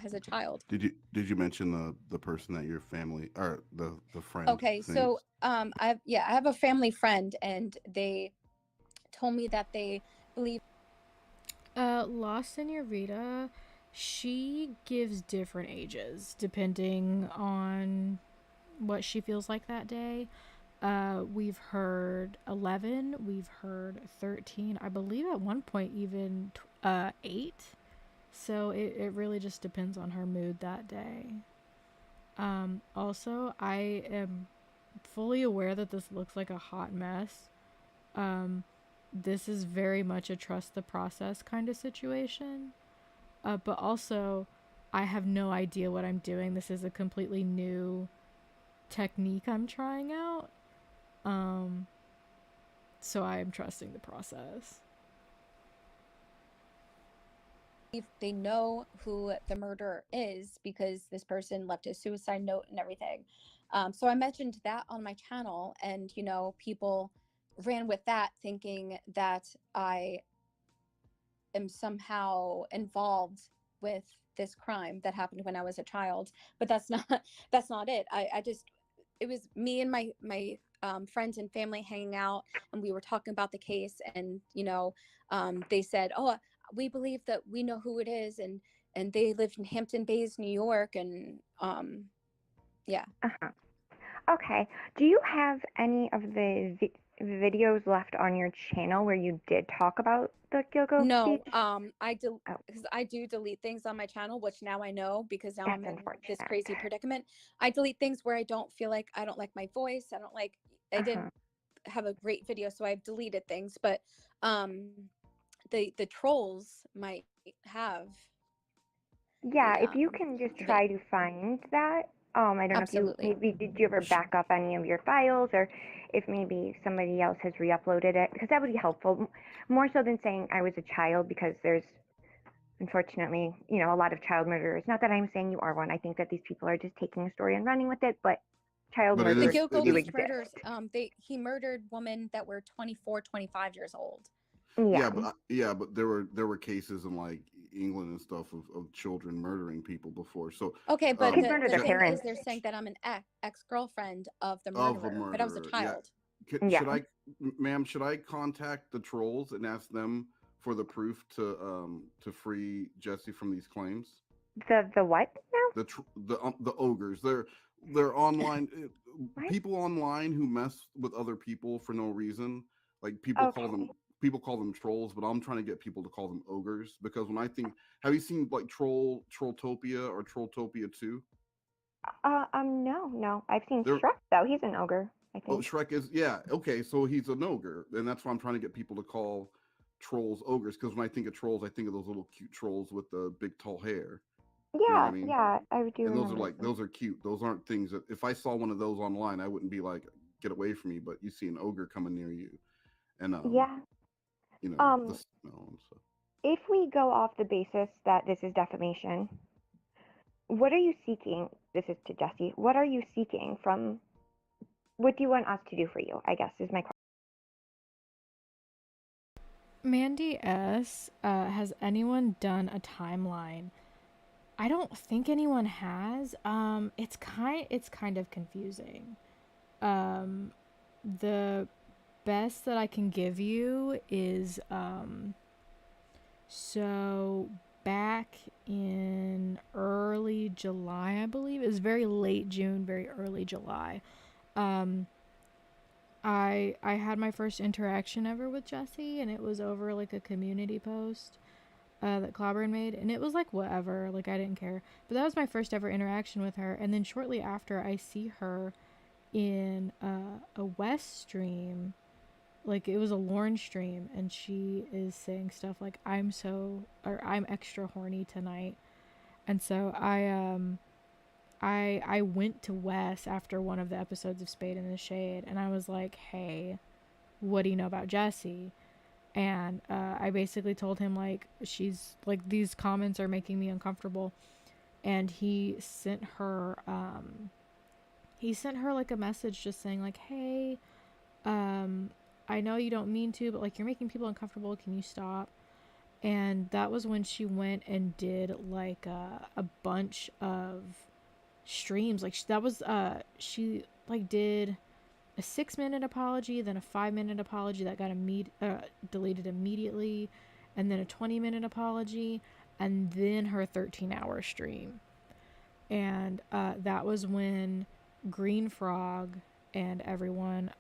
as a child. Did you mention the person that your family or the friend? Okay, thinks? so I have a family friend, and they told me that they believe. La Senorita, she gives different ages depending on what she feels like that day. We've heard 11, we've heard 13, I believe at one point even 8. So it really just depends on her mood that day. Also, I am fully aware that this looks like a hot mess. This is very much a trust the process kind of situation. But also, I have no idea what I'm doing. This is a completely new technique I'm trying out. So I am trusting the process. They know who the murderer is because this person left a suicide note and everything. So I mentioned that on my channel, and people ran with that, thinking that I am somehow involved with this crime that happened when I was a child. But that's not it. I just, it was me and my friends and family hanging out, and we were talking about the case, and they said, "Oh, we believe that we know who it is," and they lived in Hampton Bays, New York, and yeah. Uh-huh. Okay. Do you have any of the videos left on your channel where you did talk about the Gilgo No, Beach? because I do delete things on my channel, which now I know, because now That's I'm in this unfortunate. crazy predicament. I delete things where I don't like my voice. I didn't have a great video, so I've deleted things. But the trolls might have. Yeah, if you can just try to find that. I don't know if you Absolutely. did you ever back up any of your files, or if maybe somebody else has re-uploaded it, because that would be helpful, more so than saying I was a child, because there's unfortunately, a lot of child murderers. Not that I'm saying you are one. I think that these people are just taking a story and running with it, but child But The murderers Gilgo do Beach exist. murders, he murdered women that were 24, 25 years old. Yeah. But there were cases in like England and stuff of children murdering people before. So Okay, but Kids murder the their thing is, parents. they're saying that I'm an ex-girlfriend of the of murderer, a but I was a murderer, yeah. child. Yeah. Ma'am, should I contact the trolls and ask them for the proof to free Jesse from these claims? The what now? The ogres. They're online What? people online who mess with other people for no reason. Like people call them people call them trolls, but I'm trying to get people to call them ogres, because when I think, have you seen like Trolltopia or Trolltopia 2? No. I've seen They're Shrek though. He's an ogre, I Oh, think. Shrek is, yeah, okay, so he's an ogre, and that's why I'm trying to get people to call trolls ogres, because when I think of trolls, I think of those little cute trolls with the big tall hair. You know what I Yeah, mean? yeah, I do And those are remember like, them. those are cute. Those aren't things that if I saw one of those online, I wouldn't be like, get away from me. But you see an ogre coming near you, and Yeah. the Um, smell and stuff. if we go off the basis that this is defamation, what are you seeking? This is to Jessi. What are you seeking from? What do you want us to do for you? I guess is my question. Mandy S. Has anyone done a timeline? I don't think anyone has. It's kind of confusing. Um, the best that I can give you is so back in early July, I believe. It was very late June, very early July. Um, I had my first interaction ever with Jessi, and it was over like a community post that Clobberin made, and it was like whatever, like I didn't care. But that was my first ever interaction with her, and then shortly after, I see her in a West stream, like it was a Lorne stream, and she is saying stuff like I'm extra horny tonight, and so I went to Wes after one of the episodes of Spade in the Shade, and I was like, hey, what do you know about Jessi? And I basically told him like, she's like, these comments are making me uncomfortable, and he sent her like a message just saying like, hey, I know you don't mean to, but like, you're making people uncomfortable, can you stop? And that was when she went and did like a bunch of streams, like that was she like did a 6-minute apology, then a 5-minute apology that got deleted immediately, and then a 20-minute apology, and then her 13-hour stream. And that was when Green Frog and everyone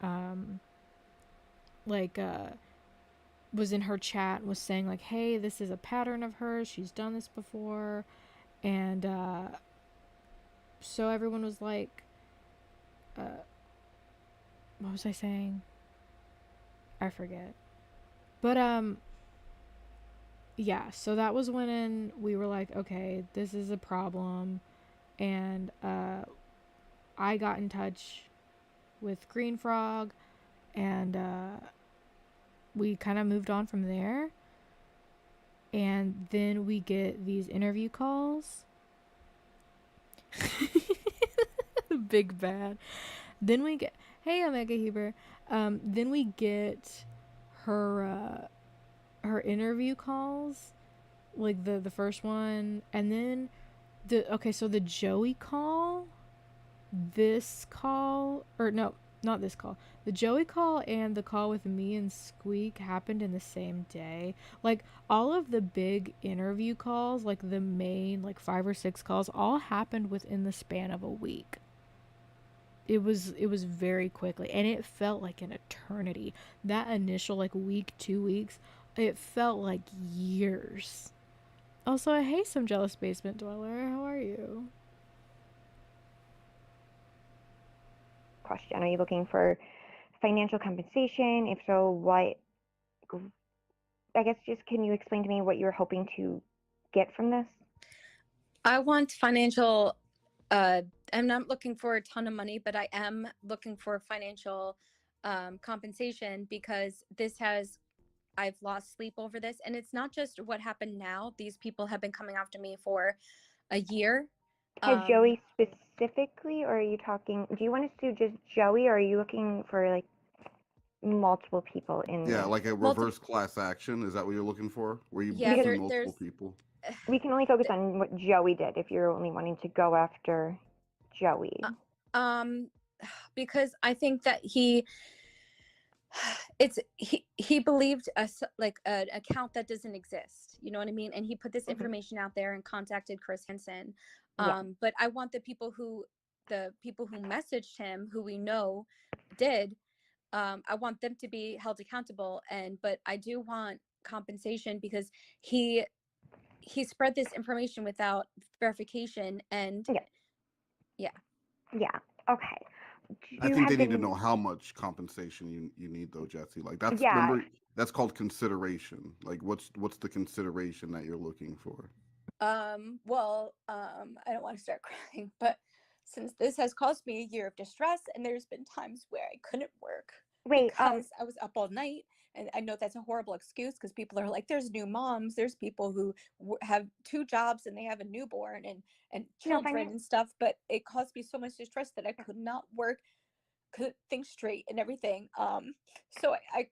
like was in her chat, was saying like, hey, this is a pattern of hers, she's done this before. And so everyone was like, what was I saying? I forget. But yeah, so that was when we were like, okay, this is a problem. And I got in touch with Green Frog, and we kind of moved on from there. And then we get these interview calls. Big bad. Then we get, hey, Omega Heber. Then we get her interview calls, like the first one, and then so the Joey call, this call, or no, not this call. The Joey call and the call with me and Squeak happened in the same day. Like, all of the big interview calls, like the main, like 5 or 6 calls, all happened within the span of a week. It was very quickly, and it felt like an eternity. That initial like week, 2 weeks, it felt like years. Also, hey, some jealous basement dweller, how are you? Question: are you looking for financial compensation? If so, what? I guess just can you explain to me what you're hoping to get from this? I want financial. I'm not looking for a ton of money, but I am looking for financial compensation, because I've lost sleep over this. And it's not just what happened now. These people have been coming after me for a year. To Joey specifically, or are you talking? Do you want us to just Joey, or are you looking for like multiple people in Yeah, this? like a reverse class action. Is that what you're looking for? Where you Yeah, sue multiple people? We can only focus on what Joey did if you're only wanting to go after Joey. Because I think that he believed like an account that doesn't exist, you know what I mean, and he put this information out there and contacted Chris Hansen. But I want the people who messaged him, who we know did, I want them to be held accountable, but I do want compensation because he spread this information without verification, and Yeah. yeah. Yeah. Okay. I Do you think have they the? need to know how much compensation you need though, Jesse. Like that's Yeah. remember that's called consideration. Like what's the consideration that you're looking for? Well, I don't want to start crying, but since this has caused me a year of distress, and there's been times where I couldn't work Wait. because I was up all night. And I know that's a horrible excuse because people are like, there's new moms, there's people who have 2 jobs and they have a newborn and No, children and stuff. But it caused me so much distress that I could not work, couldn't think straight and everything. So I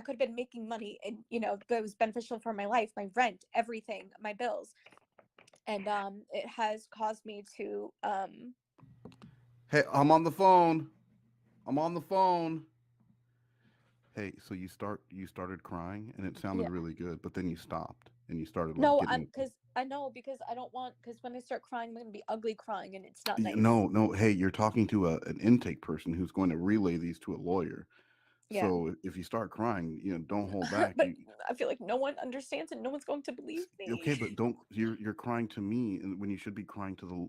could have been making money, and but it was beneficial for my life, my rent, everything, my bills. And it has caused me to Hey, I'm on the phone. I'm on the phone. Hey, so you started crying and it sounded yeah. really good, but then you stopped and you started like No, getting because I know, because I don't want, because when I start crying, I'm gonna be ugly crying, and it's not nice. no. Hey, you're talking to an intake person who's going to relay these to a lawyer. Yeah. So if you start crying, don't hold back. But I feel like no one understands, and no one's going to believe me. Okay, but don't you're crying to me and when you should be crying to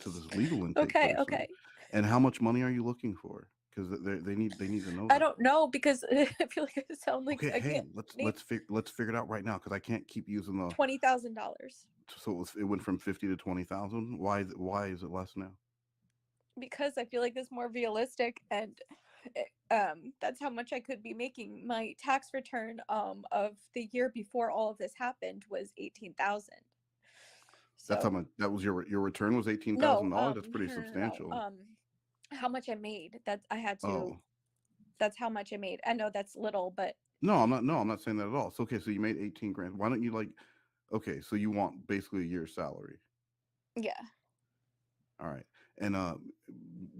this legal intake Okay, person. okay. And how much money are you looking for? Because they need to know I that. don't know, because I feel like I sound like Okay, I hey, can't name let's figure it out right now because I can't keep using the. $20,000, So it went from 50 to 20,000. Why is it less now? because I feel like it's more realistic, and that's how much I could be making. My tax return of the year before all of this happened was 18,000. That's how So much. That was your return was eighteen no, thousand dollars. That's pretty no. substantial. How much I made? That I had to. Oh That's how much I made. I know that's little, but no, I'm not. No, I'm not saying that at all. So okay, so you made 18 grand. Why don't you like? Okay, so you want basically a year's salary. yeah. All right. And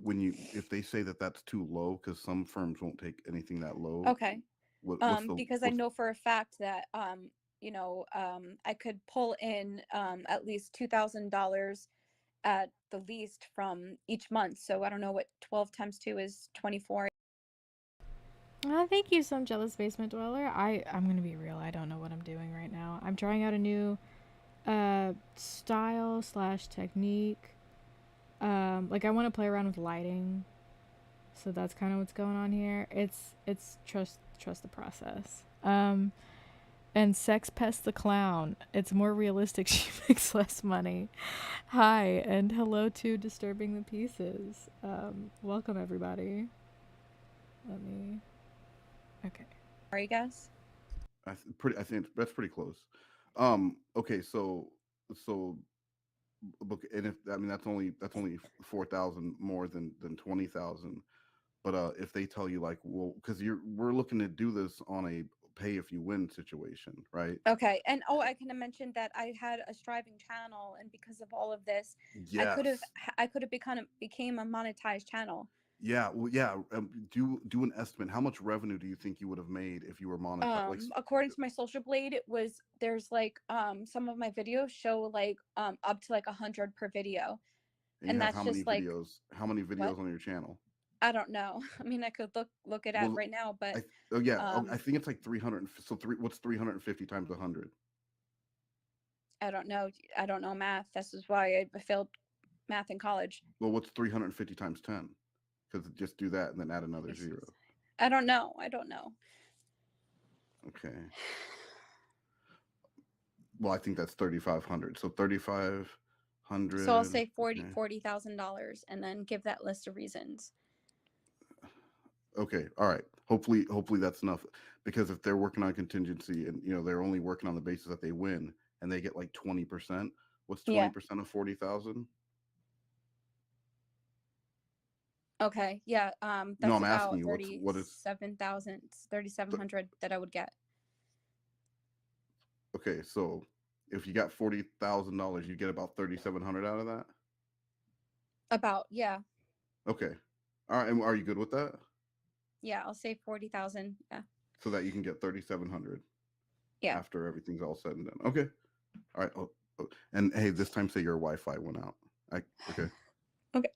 when you if they say that that's too low, because some firms won't take anything that low. Okay. What's the Because I what's know for a fact that I could pull in at least $2,000 at the least from each month. So I don't know what 12 times 2 is, 24. Thank you, some jealous basement dweller. I'm gonna be real. I don't know what I'm doing right now. I'm trying out a new style slash technique. Like I want to play around with lighting, so that's kind of what's going on here. It's trust the process. And Sex Pest the Clown. It's more realistic. She makes less money. Hi, and hello to Disturbing the Pieces. Welcome, everybody. Let me. Okay. I guess. I think that's pretty close. Okay, so and if I mean that's only 4,000 more than 20,000. But if they tell you like, well, because we're looking to do this on a pay if you win situation, right? Okay. And I can mention that I had a striving channel, and because of all of this, Yes. I could have became a monetized channel. Yeah. Well, yeah. Do an estimate. How much revenue do you think you would have made if you were monetized? Like, According to my social blade, there's like some of my videos show like up to like 100 per video. and you And have that's how many just like, videos? How many what? videos on your channel? I don't know. I mean, I could look it up Well, right now, but oh yeah. I um think it's like 300. So what's 350 times 100? I don't know. I don't know math. This is why I failed math in college. Well, what's 350 times 10? Because just do that and then add another zero. I don't know. I don't know. Okay. Well, I think that's 3,500. So 3,500. So I'll say Okay. $40,000 and then give that list of reasons. Okay. All right. Hopefully that's enough. Because if they're working on contingency and they're only working on the basis that they win and they get like 20%, what's 20% of 40,000? Okay. Yeah. No, That's I'm asking about you what is 3,700 that I would get. okay, so if you got $40,000, you get about 3,700 out of that? About, yeah. Okay. All right. And are you good with that? Yeah, I'll say 40,000. Yeah. So that you can get 3,700 Yeah. after everything's all said and done. Okay. All right. Oh, and hey, this time say your Wi-Fi went out. Okay. Okay.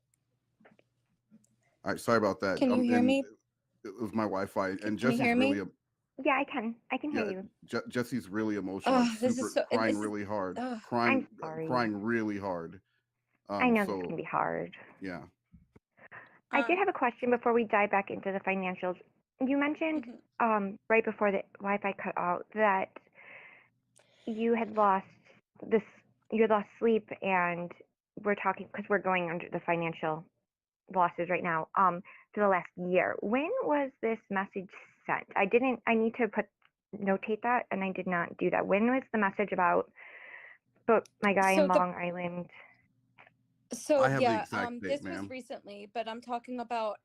All right. Sorry about that. Can you hear me? It was my Wi-Fi, and Can you Jesse's hear me? really, Yeah, I can. I can hear yeah, you. Jesse's really emotional, like Oh, this is super so. crying This is. really hard, Oh, I'm sorry. crying really hard. I know this So can be hard. yeah, I did um. have a question before we dive back into the financials. You mentioned Mhm. right before the Wi-Fi cut out that you had lost this, you had lost sleep, and we're talking because we're going under the financial losses right now. For the last year, when was this message sent? I didn't. I need to notate that, and I did not do that. When was the message about? But my guy in So the Long Island. so I have the yeah. exact date, This was ma'am. recently, but I'm talking about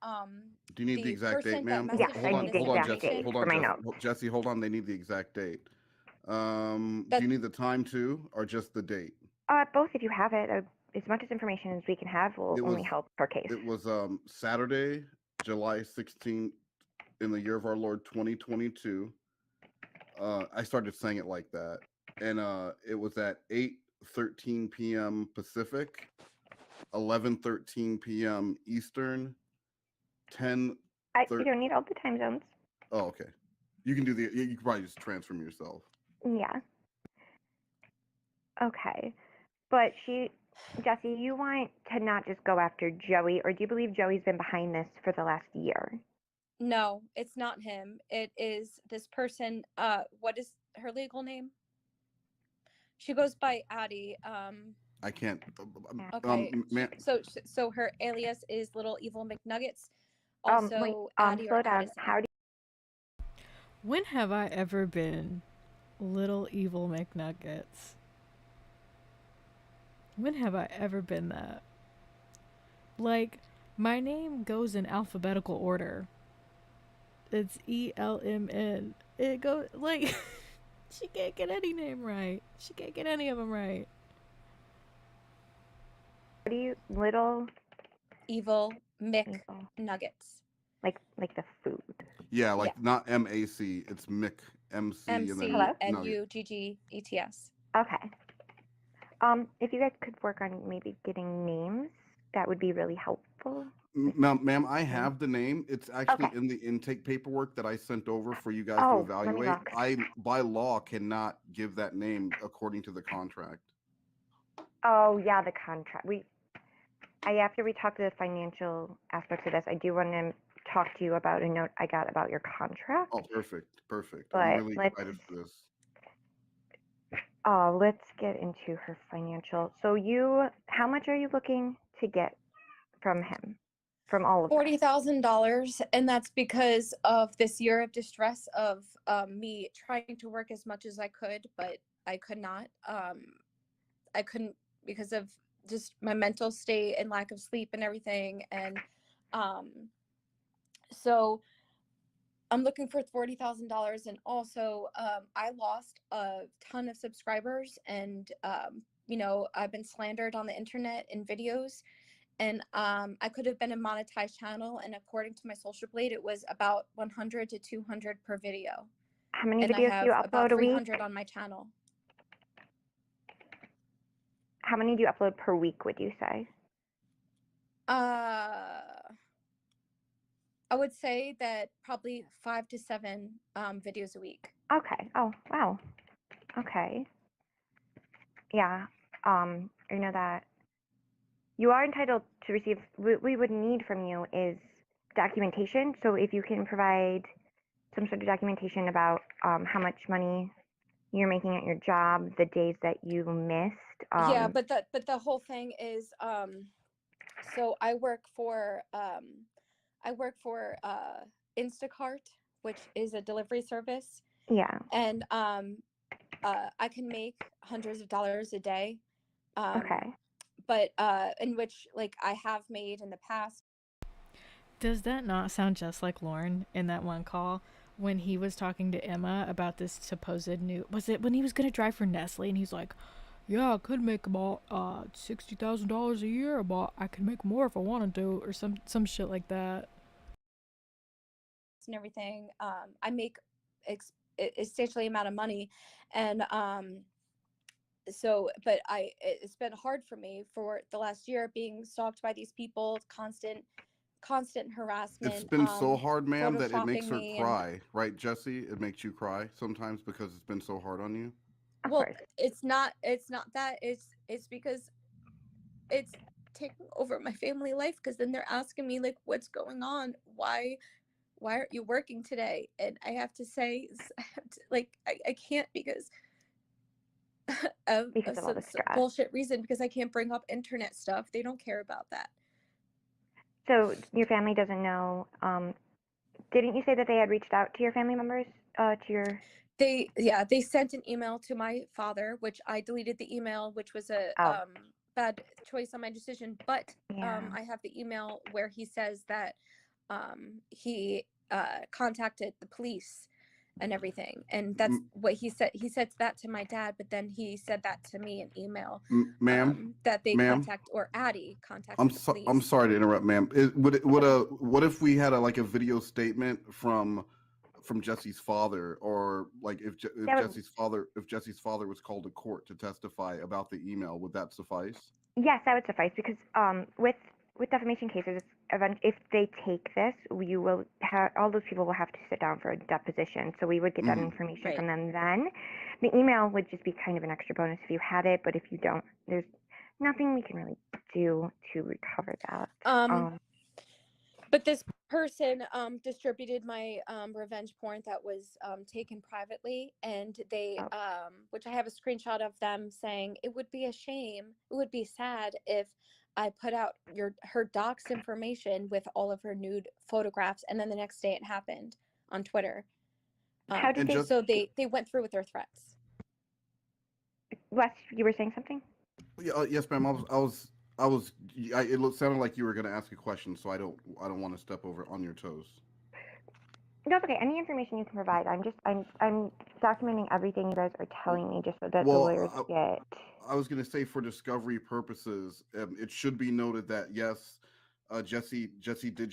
Do you need the the exact date, person that ma'am? Yes, messaged I me need the this Hold on, exact Jesse. date information. Hold for on, my Jesse. notes. Jesse, hold on. They need the exact date. Do That you need the time too, or just the date? Both, if you have it. As much as information as we can have will It only was help per case. it was Saturday, July 16th, in the year of our Lord 2022. I started saying it like that, and it was at 8:13 p.m. Pacific, 11:13 p.m. Eastern, 10. You don't need all the time zones. Oh, okay. You can do you can probably just transfer them yourself. Yeah. Okay. But Jesse, you want to not just go after Joey, or do you believe Joey's been behind this for the last year? No, it's not him. It is this person. What is her legal name? She goes by Addie. I can't. Okay. Man, So her alias is Little Evil McNuggets. Wait, Also Addie or slow down. Addison. How do When have I ever been Little Evil McNuggets? When have I ever been that? Like, my name goes in alphabetical order. It's ELMN. It goes, like, she can't get any name right. She can't get any of them right. you little Evil evil McNuggets. like the food? yeah, Yeah. like not MAC. It's Mick, MC, and then Hello? Nugget. MCNUGGETS. Okay. If you guys could work on maybe getting names, that would be really helpful. Ma'am, I have the name. It's actually Okay. in the intake paperwork that I sent over for you guys to Oh, let me evaluate. look. I, by law, cannot give that name according to the contract. Oh yeah, the contract. After we talk to the financial aspects of this, I do want to talk to you about a note I got about your contract. Oh, perfect. I'm But really excited for this. let's get into her financial. So how much are you looking to get from him? From all of this? $40,000, and that's because of this year of distress of me trying to work as much as I could, but I could not. I couldn't because of just my mental state and lack of sleep and everything, and um, so I'm looking for $40,000, and also I lost a ton of subscribers, and I've been slandered on the internet in videos, and I could have been a monetized channel, and according to my social blade, it was about 100 to 200 per video, How many and I videos do you have about upload a week? 300 on my channel. How many do you upload per week, would you say? I would say that probably 5 to 7 videos a week. Okay. Oh, wow. Okay. Yeah. I know that you are entitled to receive, what we would need from you is documentation. So if you can provide some sort of documentation about how much money you're making at your job, the days that you missed. Yeah, but the whole thing is, so I work for Instacart, which is a delivery service, Yeah. and I can make hundreds of dollars a day. Okay. But in which, like, I have made in the past. Does that not sound just like Lauren in that one call when he was talking to Emma about this supposed new, was it when he was going to drive for Nestle and he's like, yeah, I could make about $60,000 a year, but I could make more if I wanted to, or some shit like that. And everything, I make a substantially amount of money, and so, but it's been hard for me for the last year being stalked by these people, constant constant It's harassment, been so hard, ma'am, that it makes photoshopping her me, and cry, right, Jessi? It makes you cry sometimes because it's been so hard on you. Of well, course. it's not that, it's because it's taking over my family life, because then they're asking me like, what's going on, why aren't you working today? And I have to say, I have to, like, I can't, because Because of of all the some stress. bullshit reason, because I can't bring up internet stuff. They don't care about that. So your family doesn't know. Didn't you say that they had reached out to your family members? To your They sent an email to my father, which I deleted the email, which was a oh bad choice on my decision. But yeah. I have the email where he says that he contacted the police and everything, and that's M- what he said. He said that to my dad, but then he said that to me in email, ma'am, that they ma'am, contact, or Addie contacted the I'm police. sorry to interrupt, ma'am. Would Okay. a what if we had a like a video statement from Jesse's father, or like if That would Jesse's father was called to court to testify about the email, would that suffice? yes, that would suffice because with defamation cases, if they take this, you will have all those people will have to sit down for a deposition. So we would get that Hmm. information Right. from them then. The email would just be kind of an extra bonus if you had it, but if you don't, there's nothing we can really do to recover that. But this person distributed my revenge porn that was taken privately, and they Oh, which I have a screenshot of them saying, it would be a shame, it would be sad if I put out her docs information with all of her nude photographs, and then the next day it happened on Twitter. how did And they? just So they went through with their threats. Wes, you were saying something? yeah, yes, ma'am. I was. Sounded like you were going to ask a question, so I don't want to step over on your toes. No, it's okay. Any information you can provide. I'm documenting everything you guys are telling me just so that the lawyers Well, get. I was going to say for discovery purposes, it should be noted that yes, Jesse did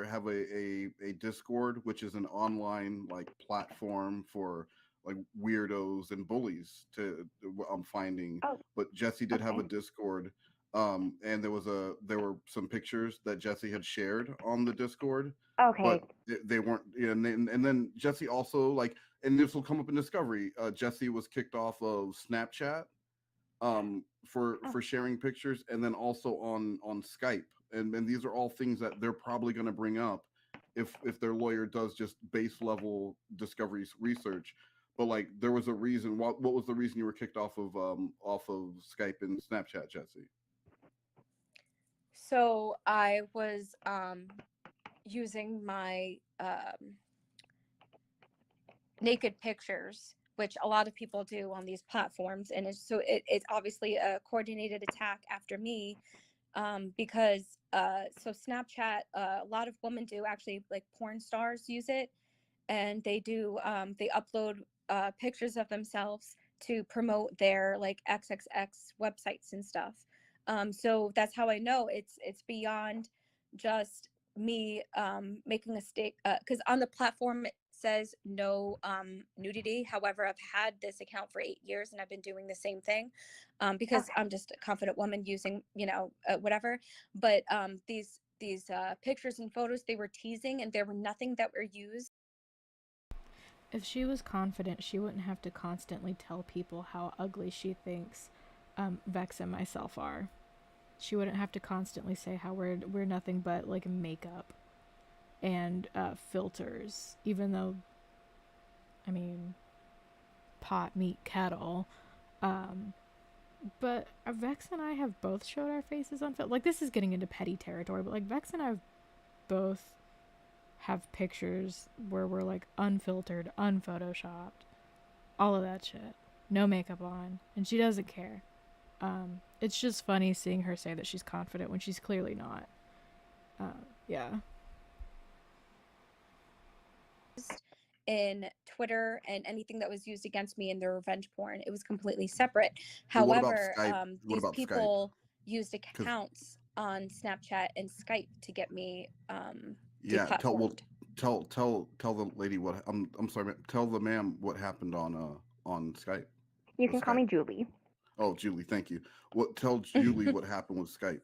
have a Discord, which is an online like platform for like weirdos and bullies to I'm finding. Oh, But Jesse did have a okay. Discord, and there were some pictures that Jesse had shared on the Discord, Okay. but they weren't. And then Jesse also like, and this will come up in discovery. Jesse was kicked off of Snapchat Oh, for sharing pictures, and then also on Skype, and these are all things that they're probably going to bring up if their lawyer does just base level discovery research. But like there was a reason. What was the reason you were kicked off of Skype and Snapchat, Jesse? So I was using my naked pictures, which a lot of people do on these platforms, and it's obviously a coordinated attack after me, because so Snapchat, a lot of women do, actually, like porn stars use it, and they upload pictures of themselves to promote their like XXX websites and stuff. So that's how I know it's beyond just me making a stake, because on the platform it says no nudity. However, I've had this account for 8 years and I've been doing the same thing, because okay. I'm just a confident woman using, whatever. But these pictures and photos, they were teasing, and there were nothing that were used. If she was confident, she wouldn't have to constantly tell people how ugly she thinks Vex and myself are. She wouldn't have to constantly say how we're nothing but like makeup and filters, even though, I mean, pot, meat, kettle. But Vex and I have both showed our faces on film. Like, this is getting into petty territory, but like Vex and I have both have pictures where we're like unfiltered, unphotoshopped, all of that shit, no makeup on, and she doesn't care. It's just funny seeing her say that she's confident when she's clearly not. Yeah. In Twitter, and anything that was used against me in their revenge porn, it was completely separate. But what about However, Skype? What these about Skype? people used Because accounts on Snapchat and Skype to get me yeah, deplatformed. tell the lady what I'm sorry, tell the ma'am what happened on Skype You with can call Skype. me Julie. Oh, Julie, thank you. Tell Julie what happened with Skype.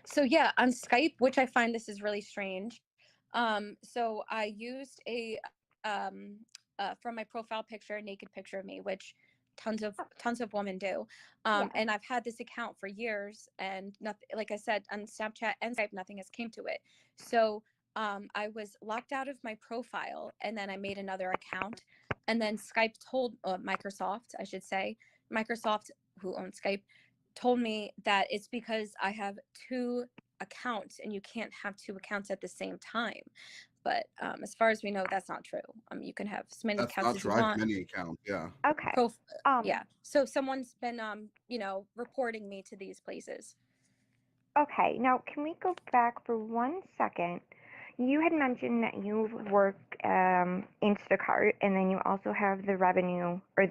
So yeah, on Skype, which I find this is really strange. So I used a from my profile picture, a naked picture of me, which Oh, tons of women do. yeah. And I've had this account for years, and nothing, like I said, on Snapchat and Skype, nothing has came to it. So I was locked out of my profile, and then I made another account, and then Skype told Microsoft, I should say, Microsoft, who owns Skype, told me that it's because I have two accounts and you can't have two accounts at the same time. But as far as we know, that's not true. You can have as many That's accounts not as you true. I have want. many accounts. Yeah. Okay. Prof- Um, yeah. So someone's been, reporting me to these places. okay. Now, can we go back for 1 second? You had mentioned that you work Instacart, and then you also have the revenue, or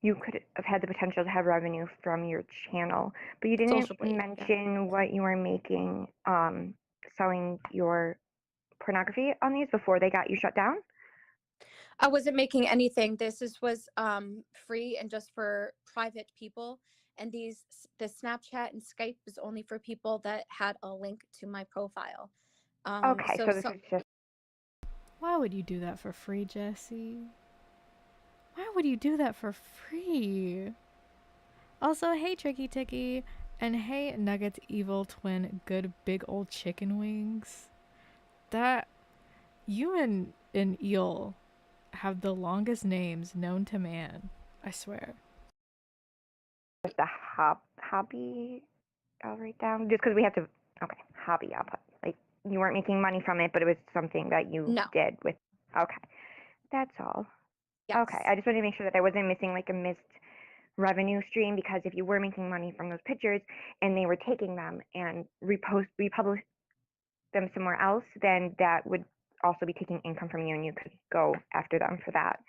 you could have had the potential to have revenue from your channel, but you didn't Social Blade. Yeah. mention what you were making selling your pornography on these before they got you shut down. I wasn't making anything. Was free and just for private people. And the Snapchat and Skype was only for people that had a link to my profile. Okay, So so this is just Why would you do that for free, Jessi? Why would you do that for free? Also, hey Tricky Ticky, and hey Nuggets Evil Twin Good Big Old Chicken Wings. That you and Eel have the longest names known to man. I swear. a hobby. I'll write down just because we have to. Okay, hobby. I'll put like you weren't making money from it, but it was something that you no. did with. Okay, that's all. Yes. Okay, I just wanted to make sure that I wasn't missing like a missed revenue stream, because if you were making money from those pictures and they were taking them and republish them somewhere else, then that would also be taking income from you, and you could go after them for that.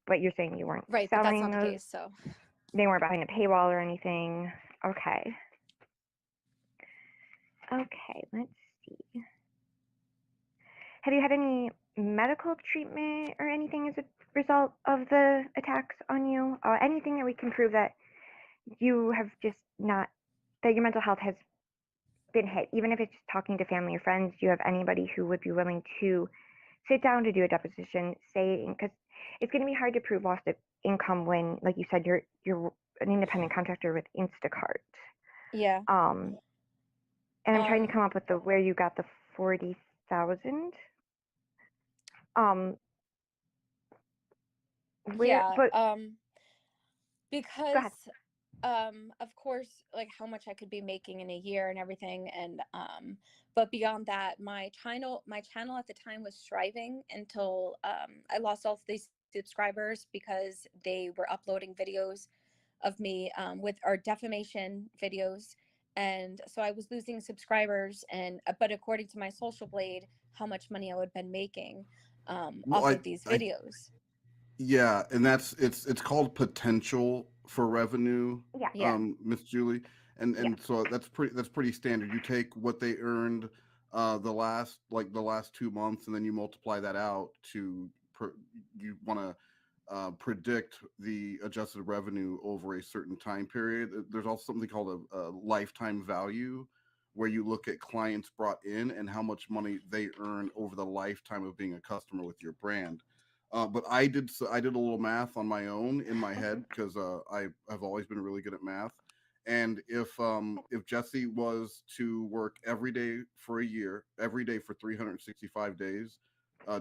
But you're saying you weren't Right, but that's selling not the those, case. So they weren't behind a paywall or anything. Okay. Okay, let's see. Have you had any medical treatment or anything as a result of the attacks on you? Anything that we can prove that you have just not, that your mental health has been hit, even if it's just talking to family or friends? Do you have anybody who would be willing to sit down to do a deposition, saying, because it's going to be hard to prove loss of income when, like you said, you're an independent contractor with Instacart. yeah. And I'm trying to come up with where you got the 40,000. Where? Yeah. But Because go ahead. of course, like how much I could be making in a year and everything, and but beyond that, my channel at the time was thriving until I lost all of these subscribers because they were uploading videos of me with our defamation videos, and so I was losing subscribers. And but according to my social blade, how much money I would have been making Well, off of these I videos. yeah, and it's called potential for revenue, Yeah. Yeah. Miss Julie, Yeah. and so that's pretty standard. You take what they earned the last 2 months, and then you multiply that out to you want to predict the adjusted revenue over a certain time period. There's also something called a lifetime value, where you look at clients brought in and how much money they earn over the lifetime of being a customer with your brand. But I did a little math on my own in my head, because I have always been really good at math. And if Jessi was to work every day for a year, every day for 365 days,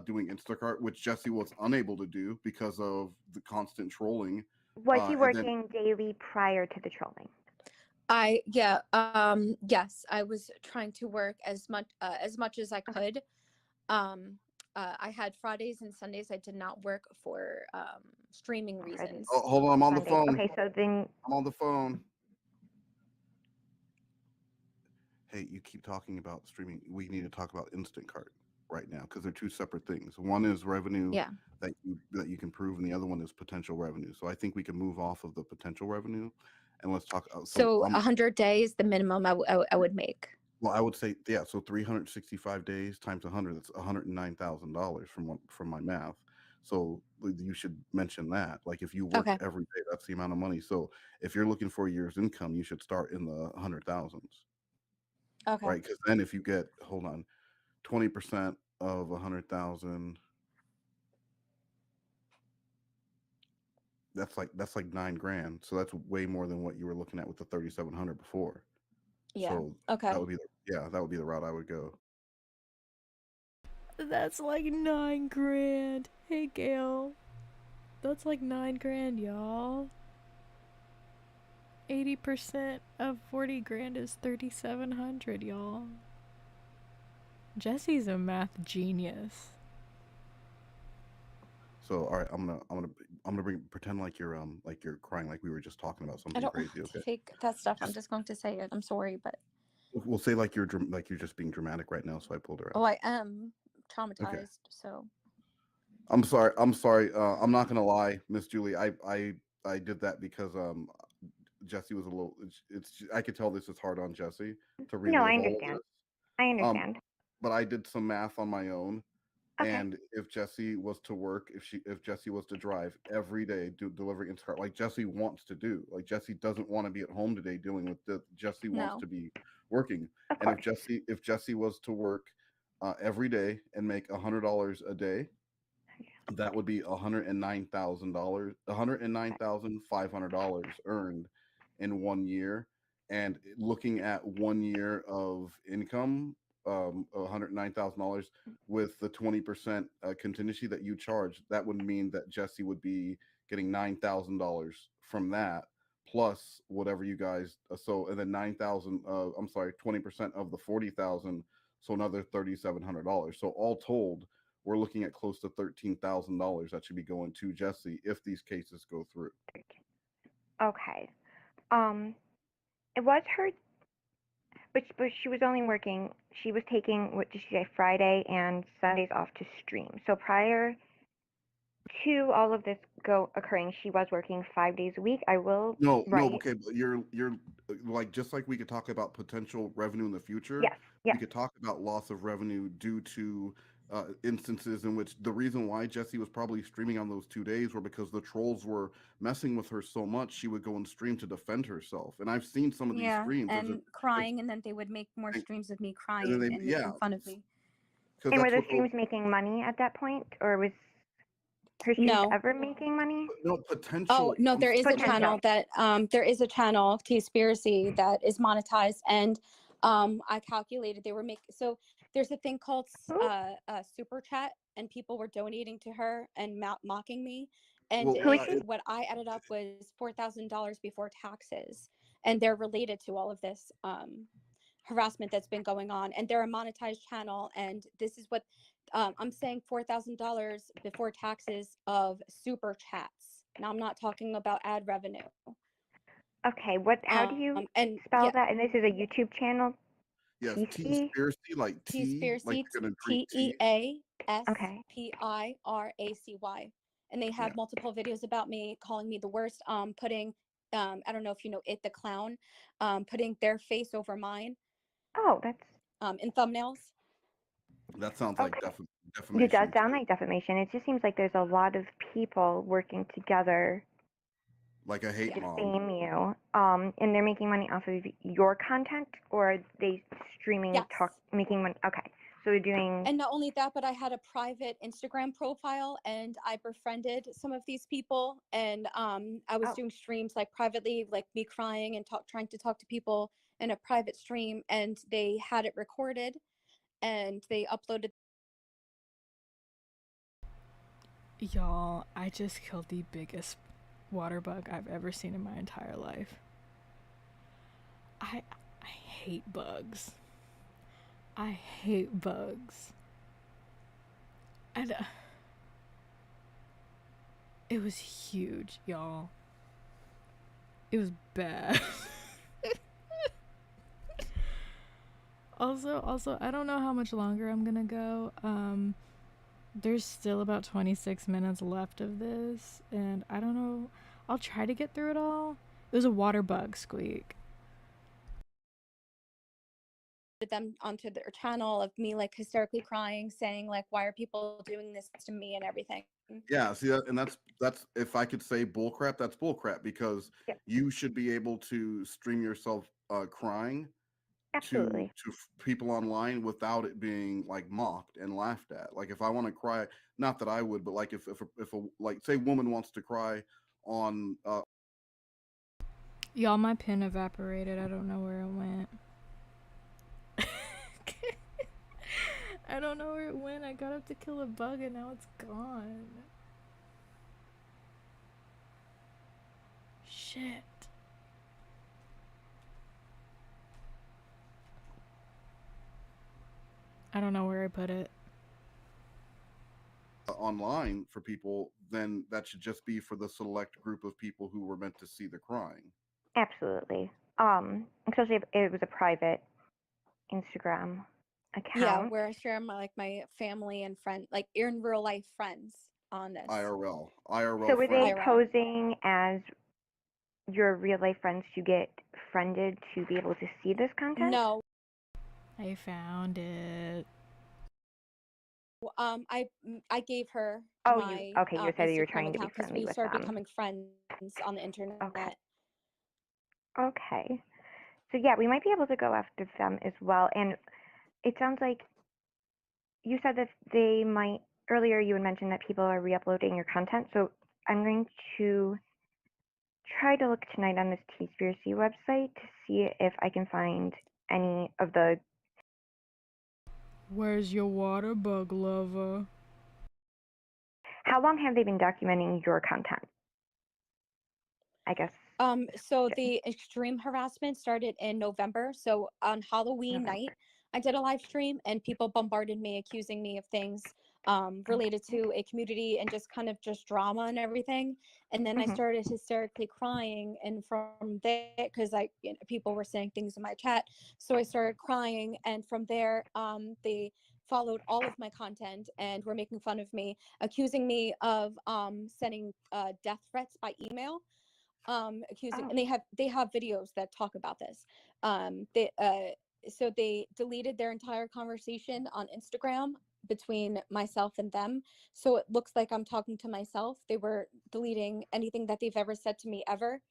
doing Instacart, which Jessi was unable to do because of the constant trolling. Was he And then, working daily prior to the trolling? Yes, I was trying to work as much as I could. Um, I had Fridays and Sundays I did not work for streaming Fridays, reasons. oh, hold on, I'm on the Sundays. phone. Okay, so then I'm on the phone. Hey, you keep talking about streaming. We need to talk about Instacart right now, because they're two separate things. One is revenue Yeah. that you can prove, and the other one is potential revenue. So I think we can move off of the potential revenue, and let's talk. So 100 days the minimum I would make. Well, I would say, yeah. So 365 days times 100, that's $109,000 from my math. So you should mention that. Like, if you worked Okay. every day, that's the amount of money. So if you're looking for a year's income, you should start in the 100,000s. Okay. right? Because then if you get, hold on, 20% of 100,000, that's like 9 grand. So that's way more than what you were looking at with the 3,700 before. Yeah. So that Okay. would be that would be the route I would go. That's like 9 grand. Hey, Gail. That's like 9 grand, y'all. 80% of 40 grand is 3,700, y'all. Jessie's a math genius. So all right, I'm gonna pretend like you're crying, like we were just talking about I something don't want crazy. to Okay, fake that stuff. I'm just just going to say it. I'm sorry, but we'll say like you're just being dramatic right now. So I pulled her oh, out. I am Okay, traumatized. So I'm sorry. I'm sorry. I'm not gonna lie, Miss Julie. I did that because Jessie was a little. It's I could tell this is hard on Jessie to No, I relive all of understand. this. I Um, understand. but I did some math on my own, Okay. and if Jessie was to work, if Jessie was to drive every day, delivering into car, like Jessie wants to do, like Jessie doesn't want to be at home today dealing with the Jessie wants no. to be working, Of and if course. Jessie was to work every day and make $100 a day, that would be $109,000, $109,500 earned in 1 year. And looking at 1 year of income, $109,000 with the 20% contingency that you charge, that would mean that Jessie would be getting $9,000 from that, plus whatever you guys. So and then 9,000. I'm sorry, 20% of the 40,000, so another $3,700. So all told, we're looking at close to $13,000 that should be going to Jessie if these cases go through. Okay. Um, it was her, but she was only working. She was taking, what did she say, Friday and Sundays off to stream. So prior to all of this occurring, she was working 5 days a week. I will No, no, write. okay, but you're like, just like we could talk about potential revenue in the future, Yes. we Yes. could talk about loss of revenue due to instances in which the reason why Jessie was probably streaming on those 2 days were because the trolls were messing with her so much she would go and stream to defend herself. And I've seen some of these Yeah, streams as and crying, and then they would make more and, streams of me and then crying they and yeah, making fun of me. because And were that's those what streams making money at that point, or was her streams No. ever making money? no Oh potential. no, there is a Potential. channel that there is a channel, Teaspiracy, that is monetized, and I calculated they were making. So there's a thing called Who? super chat, and people were donating to her and mocking me, and Well, Who is it she? what I added up was $4,000 before taxes, and they're related to all of this harassment that's been going on, and they're a monetized channel, and this is what I'm saying, $4,000 before taxes of super chats. Now I'm not talking about ad revenue. Okay. What? How do you And yeah, spell that? And this is a YouTube channel. yes, TC. Teaspiracy, like tea, like Teaspiracy, you're gonna drink tea. Okay. TEASPIRACY, and they Yeah, have multiple videos about me, calling me the worst. Putting, I don't know if you know It the Clown, putting their face over mine, Oh, that's in thumbnails. that sounds like okay. It does defamation sound too, like defamation. It just seems like there's a lot of people working together like a hate Yeah. to mob. fame you. And they're making money off of your content, or are they streaming, Yes. making money? Okay. So they're doing. And not only that, but I had a private Instagram profile, and I befriended some of these people, and I was Oh, doing streams like privately, like me crying and trying to talk to people in a private stream, and they had it recorded and they uploaded. Y'all, I just killed the biggest water bug I've ever seen in my entire life. I hate bugs. I hate bugs. And it was huge, y'all. It was bad. Also, I don't know how much longer I'm gonna go. There's still about 26 minutes left of this, and I don't know. I'll try to get through it all. It was a water bug, Squeak. Them onto their channel of me like hysterically crying, saying like, why are people doing this to me and everything. Yeah, see that, and that's if I could say bullcrap, that's bullcrap because yeah. you should be able to stream yourself crying Absolutely. people online without it being like mocked and laughed at. Like if I want to cry, not that I would, but like if a like say woman wants to cry on Y'all, my pen evaporated. I don't know where it went. I don't know where it went. I got up to kill a bug and now it's gone. Shit. I don't know where I put it. online for people, then that should just be for the select group of people who were meant to see the crying. Absolutely. Especially if it was a private Instagram Yeah, account. where I share my family and friend, like in real life friends on this. So IRL were they friends. IRL. posing as your real life friends to get friended to be able to see this content? No. I found it. I gave her Oh, my you said you were Instagram trying to be account because friendly we with started them. becoming friends on the internet. Okay. So yeah, we might be able to go after them as well. And it sounds like you said that they might earlier you had mentioned that people are re-uploading your content. So I'm going to try to look tonight on this Teespiracy website to see if I can find any of the. Where's your water bug lover? How long have they been documenting your content? I guess. So the extreme harassment started in November. So on Halloween night, November. I did a live stream and people bombarded me, accusing me of things related to a community and just drama and everything. And then I Mhm. started hysterically crying, and from there, because people were saying things in my chat, so I started crying, and from there, they followed all of my content and were making fun of me, accusing me of sending death threats by email, accusing, Oh. and they have videos that talk about this. So they deleted their entire conversation on Instagram between myself and them, so it looks like I'm talking to myself. They were deleting anything that they've ever said to me ever.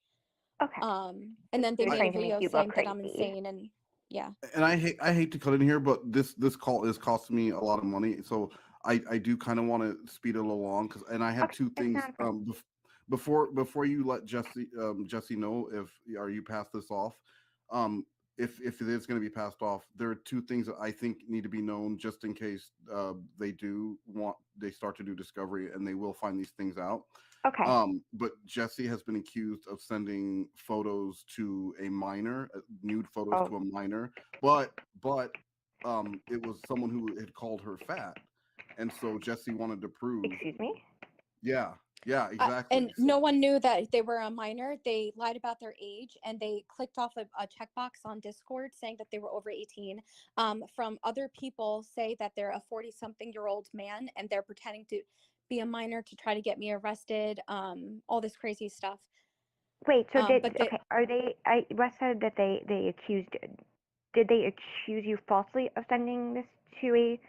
Okay. And then they They're made a trying to make video you look saying that I'm crazy. insane, and yeah. And I hate to cut in here, but this call is costing me a lot of money. So I do kind of want to speed it along because and I had Okay, two it's things not a problem. before you let Jessi know if are you pass this off. Um, if it is going to be passed off, there are two things that I think need to be known just in case they start to do discovery and they will find these things out. Okay. But Jessi has been accused of sending photos to a minor, nude photos Oh, to a minor, but it was someone who had called her fat, and so Jessi wanted to prove, excuse me? yeah, yeah, And exactly. So no one knew that they were a minor. They lied about their age, and they clicked off a checkbox on Discord saying that they were over 18. From other people say that they're a 40-something-year-old man and they're pretending to be a minor to try to get me arrested. All this crazy stuff. Wait, so But they, are they, Wes said that they accused, did they accuse you falsely of sending this to a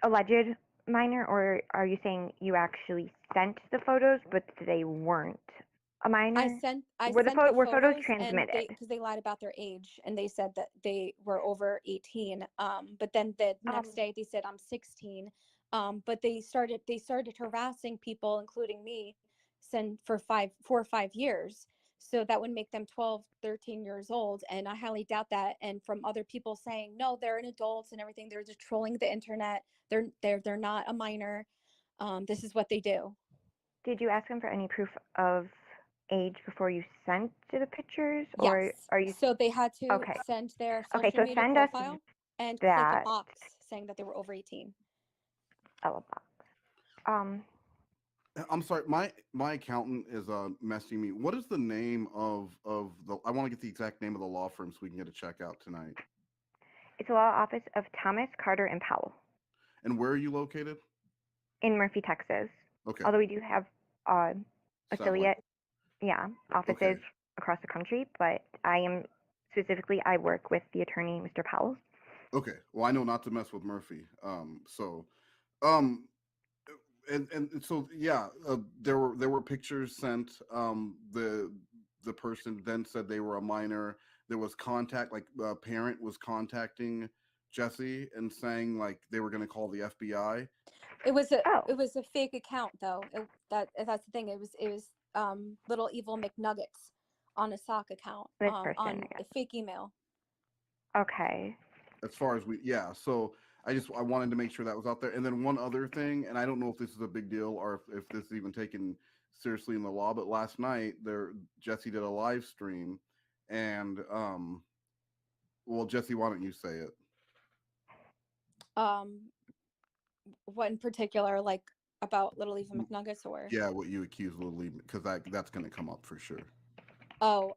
alleged minor, or are you saying you actually sent the photos, but they weren't a minor? I sent the Were photos photos, and transmitted? because they lied about their age and they said that they were over 18. But then the next day they said I'm 16. But they started harassing people, including me, for 4 or 5 years. So that would make them 12, 13 years old. And I highly doubt that. And from other people saying, no, they're an adult and everything, they're just trolling the internet. They're not a minor. This is what they do. Did you ask them for any proof of age before you sent the pictures, or Yes. are you So they had to okay? send their Okay, social so media send us profile and click a that box saying that they were over 18. box. Um, I'm sorry, my accountant is messaging me. What is the name of the? I want to get the exact name of the law firm so we can get a check out tonight. it's the law office of Thomas, Carter, and Powell And where are you located? in Murphy, Texas. Okay, Although we do have satellite. affiliate, yeah, Okay, offices across the country, but I work with the attorney, Mr. Powell. okay. Well, I know not to mess with Murphy. Um, and so yeah, there were pictures sent. The person then said they were a minor. there was contact, like a parent was contacting Jessi and saying like they were going to call the FBI. It was a Oh, it was a fake account though. That's the thing. It was little evil McNuggets on a sock account this person, on I a guess. fake email. Okay. As far as yeah, so I wanted to make sure that was out there. And then one other thing, and I don't know if this is a big deal or if this is even taken seriously in the law, but last night Jessi did a live stream, and well, Jessi, why don't you say it? Um, what in particular, like about Little Eva McNuggets or? Yeah, what you accuse Little League, because that's going to come up for sure. Oh,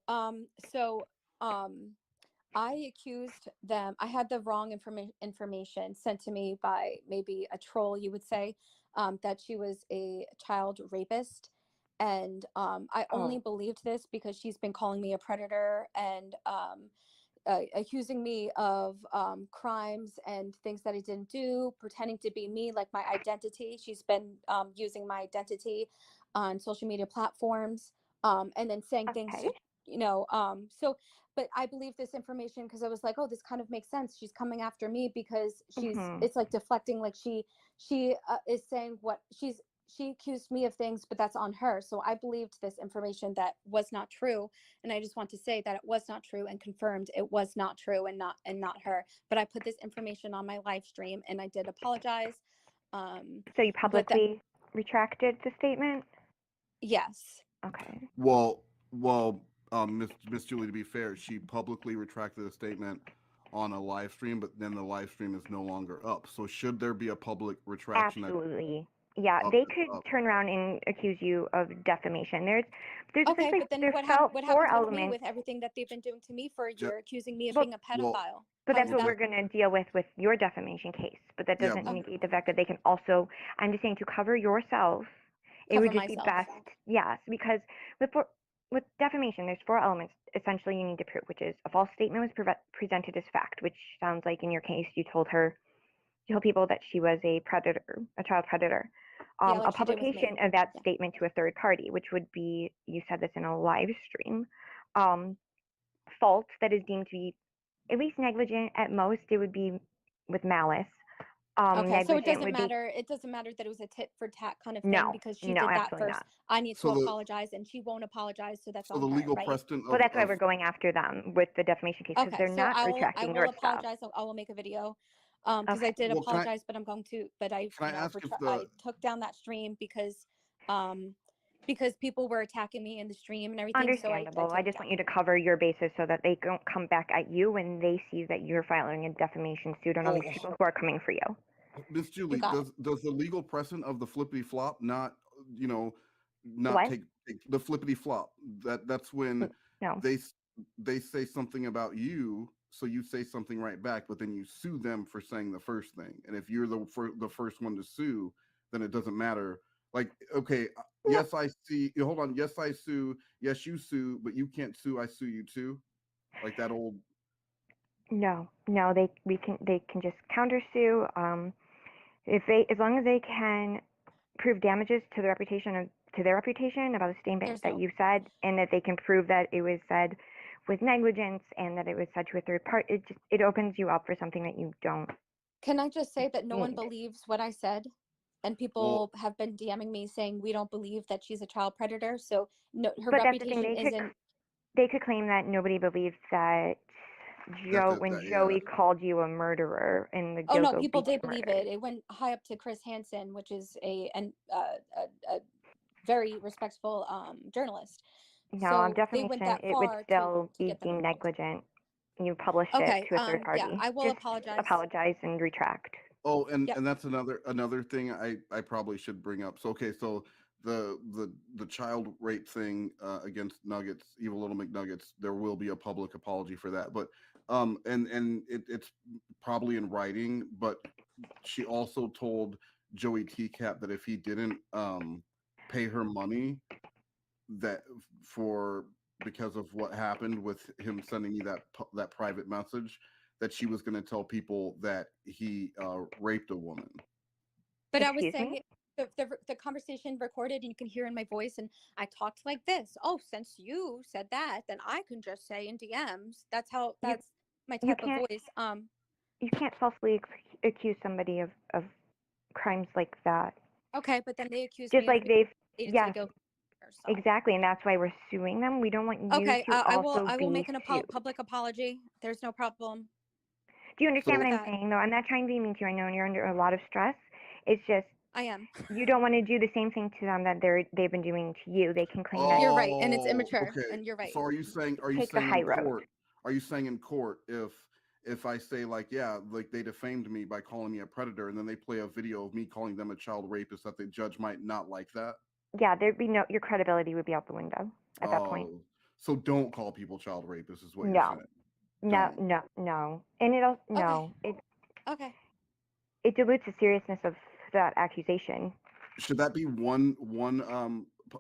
so um, I accused them. I had the wrong information sent to me by maybe a troll, you would say, that she was a child rapist. And I only Oh, believed this because she's been calling me a predator and accusing me of crimes and things that I didn't do, pretending to be me, like my identity. She's been using my identity on social media platforms, and then saying things okay. to, so, but I believe this information because I was like, oh, this kind of makes sense. She's coming after me because Mhm. it's like deflecting, like she is saying what she accused me of things, but that's on her. So I believed this information that was not true, and I just want to say that it was not true and confirmed it was not true and not her. But I put this information on my live stream, and I did apologize. Um, So you but that publicly retracted the statement? yes, Okay. Well, Miss Julie, to be fair, she publicly retracted a statement on a live stream, but then the live stream is no longer up. So should there be a public retraction that Absolutely. Yeah, up they is could up? turn around and accuse you of defamation. There's okay. essentially But then there's what four happens with me elements. with everything that they've been doing to me for a Je- year, accusing me of Well, being a well, pedophile? but How that's is what well, that? we're going to deal with your defamation case. But that yeah, doesn't but negate the fact that they can also. I'm just saying to cover yourself. It Cover would just be myself. best, yes, because with with defamation, there's four elements essentially you need to prove, which is a false statement was presented as fact, which sounds like in your case you told people that she was a predator, a child predator. Yeah, A like she did with publication me. of that Yeah. statement to a third party, which would be, you said this in a live stream, um, fault that is deemed to be at least negligent. At most, it would be with malice. Okay, so Negligent would be it doesn't matter that it was a tit for tat kind of thing no, because she no, did that absolutely first. not. I need to so the apologize and she won't apologize, so that's so on the her, legal right? precedent Well, that's why of we're going after them with the defamation case because Okay, they're so not I retracting will your stuff. apologize. I will make a video because I Okay. did well, apologize, but I'm going to but I, can I ask if I took down that stream um because people were attacking me in the stream and everything, so I Understandable. I took it just want down. you to cover your bases so that they don't come back at you when they see that you're filing a defamation suit on all well, these people who are coming for you. Miss You Julie, got it. does the legal precedent of the flippity flop not, you know, not What? take the flippity flop? That's when No. they s- they say something about you, so you say something right back, but then you sue them for saying the first thing. And if you're the first one to sue, then it doesn't matter. Like, okay, No. yes, I see. Hold on. Yes, I sue. Yes, you sue, but you can't sue. I sue you too. Like that old. No. No. They can just countersue. If they as long as they can prove damages to the reputation of to their reputation about a statement There's that no. you said, and that they can prove that it was said with negligence and that it was said to a third part, it opens you up for something that you don't Can I just say that no one need. believes what I said? And Well, people have been DMing me saying we don't believe that she's a child predator. So no, her But that's the thing. reputation isn't. They could claim that nobody believes that when yeah. Joey called you a murderer in the Oh no, JoJo people Beach did believe murders. it. It went high up to Chris Hansen, which is a very respectful journalist. No, So they went defamation, that it would far still to be get them deemed involved. negligent. You published it Okay, to a third yeah, party. I will Just apologize. apologize and retract. Oh, Yep, and that's another thing I probably should bring up. So okay, so the child rape thing against Nuggets, Evil Little McNuggets, there will be a public apology for that. But and it's probably in writing. But she also told Joey Teacap that if he didn't pay her money that for because of what happened with him sending me that private message, that she was going to tell people that he raped a woman. but I was Excuse saying me? it. the conversation recorded, and you can hear in my voice, and I talked like this. Oh, since you said that, then I can just say in DMs. That's You my you type of can't voice. you can't falsely accuse somebody of crimes like that. Okay, but then they accused Just me of like being they've related to the yes, guilty murder, so. exactly, and that's why we're suing them. We don't want you Okay, to also I will be make an sued. public apology. There's no problem Do you understand So what with I'm that. saying, though? I'm not trying to be mean to you. I know you're under a lot of stress. It's just I am. you don't want to do the same thing to them that they've been doing to you. They can claim that You're right, and it's oh, immature, okay. and you're right. So are you take the saying high in road. court? Are you saying in court if I say like, yeah, like they defamed me by calling me a predator, and then they play a video of me calling them a child rapist, that the judge might not like that? Yeah, there'd be no your credibility would be out the window at that point. Oh, so don't call people child rapists is what you're No, saying. no, Don't. no, no, and it'll no. Okay. It dilutes the seriousness of that accusation. Should that be one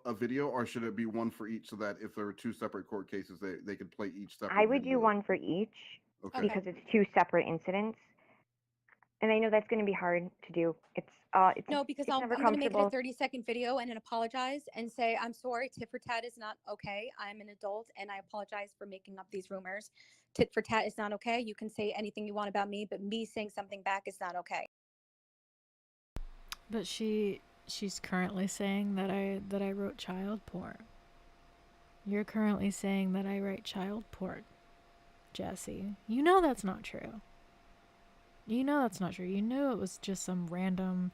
a video, or should it be one for each, so that if there were two separate court cases, they could play each separate I would video? do one for each Okay. because it's two separate incidents, and I know that's going to be hard to do. It's No, because it's never I'm going to make it a comfortable. 30-second video and then apologize and say, I'm sorry, tit for tat is not okay. I'm an adult and I apologize for making up these rumors. Tit for tat is not okay. You can say anything you want about me, but me saying something back is not okay. But she's currently saying that I wrote child porn. You're currently saying that I write child porn, Jessi. You know that's not true. You know that's not true. You knew it was just some random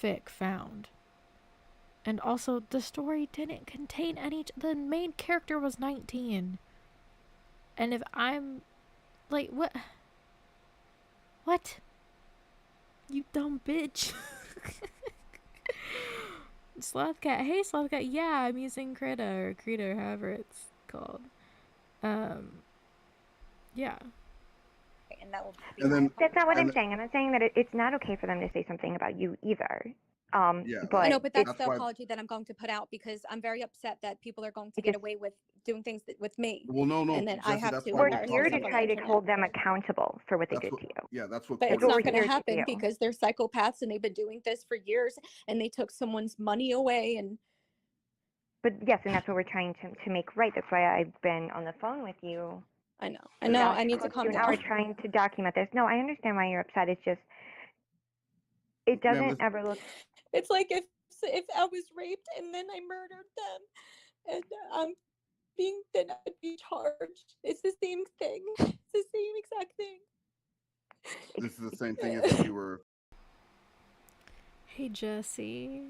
fic found. And also, the story didn't contain any. The main character was 19. And if I'm. Like, what? What? You dumb bitch. Slothcat. Hey, Slothcat. Yeah, I'm using Krita, or however it's called. Yeah. And that will be And then That's not what I'm and saying. I'm not saying that it's not okay for them to say something about you either. yeah, But I know, but that's that's the why. apology that I'm going to put out because I'm very upset that people are going to it get just away with doing things with me. Well, no, And then I Jessi, have that's to why we're we're embarrass here talking to myself on about. try the to internet. hold them accountable for what they That's did what. to you. Yeah, that's what. But That's it's what not we're going to here to happen do. because they're psychopaths and they've been doing this for years and they took someone's money away. And But yes, and that's what we're trying to make right. That's why I've been on the phone with you. I know, Gosh, I need to close calm an hour down. trying to document this. No, I understand why you're upset. It's just it Ma'am, doesn't ever look. It's like if I was raped and then I murdered them and then I'd be charged. It's the same thing. It's the same exact thing. this is the same thing as if you were. Hey, Jessi.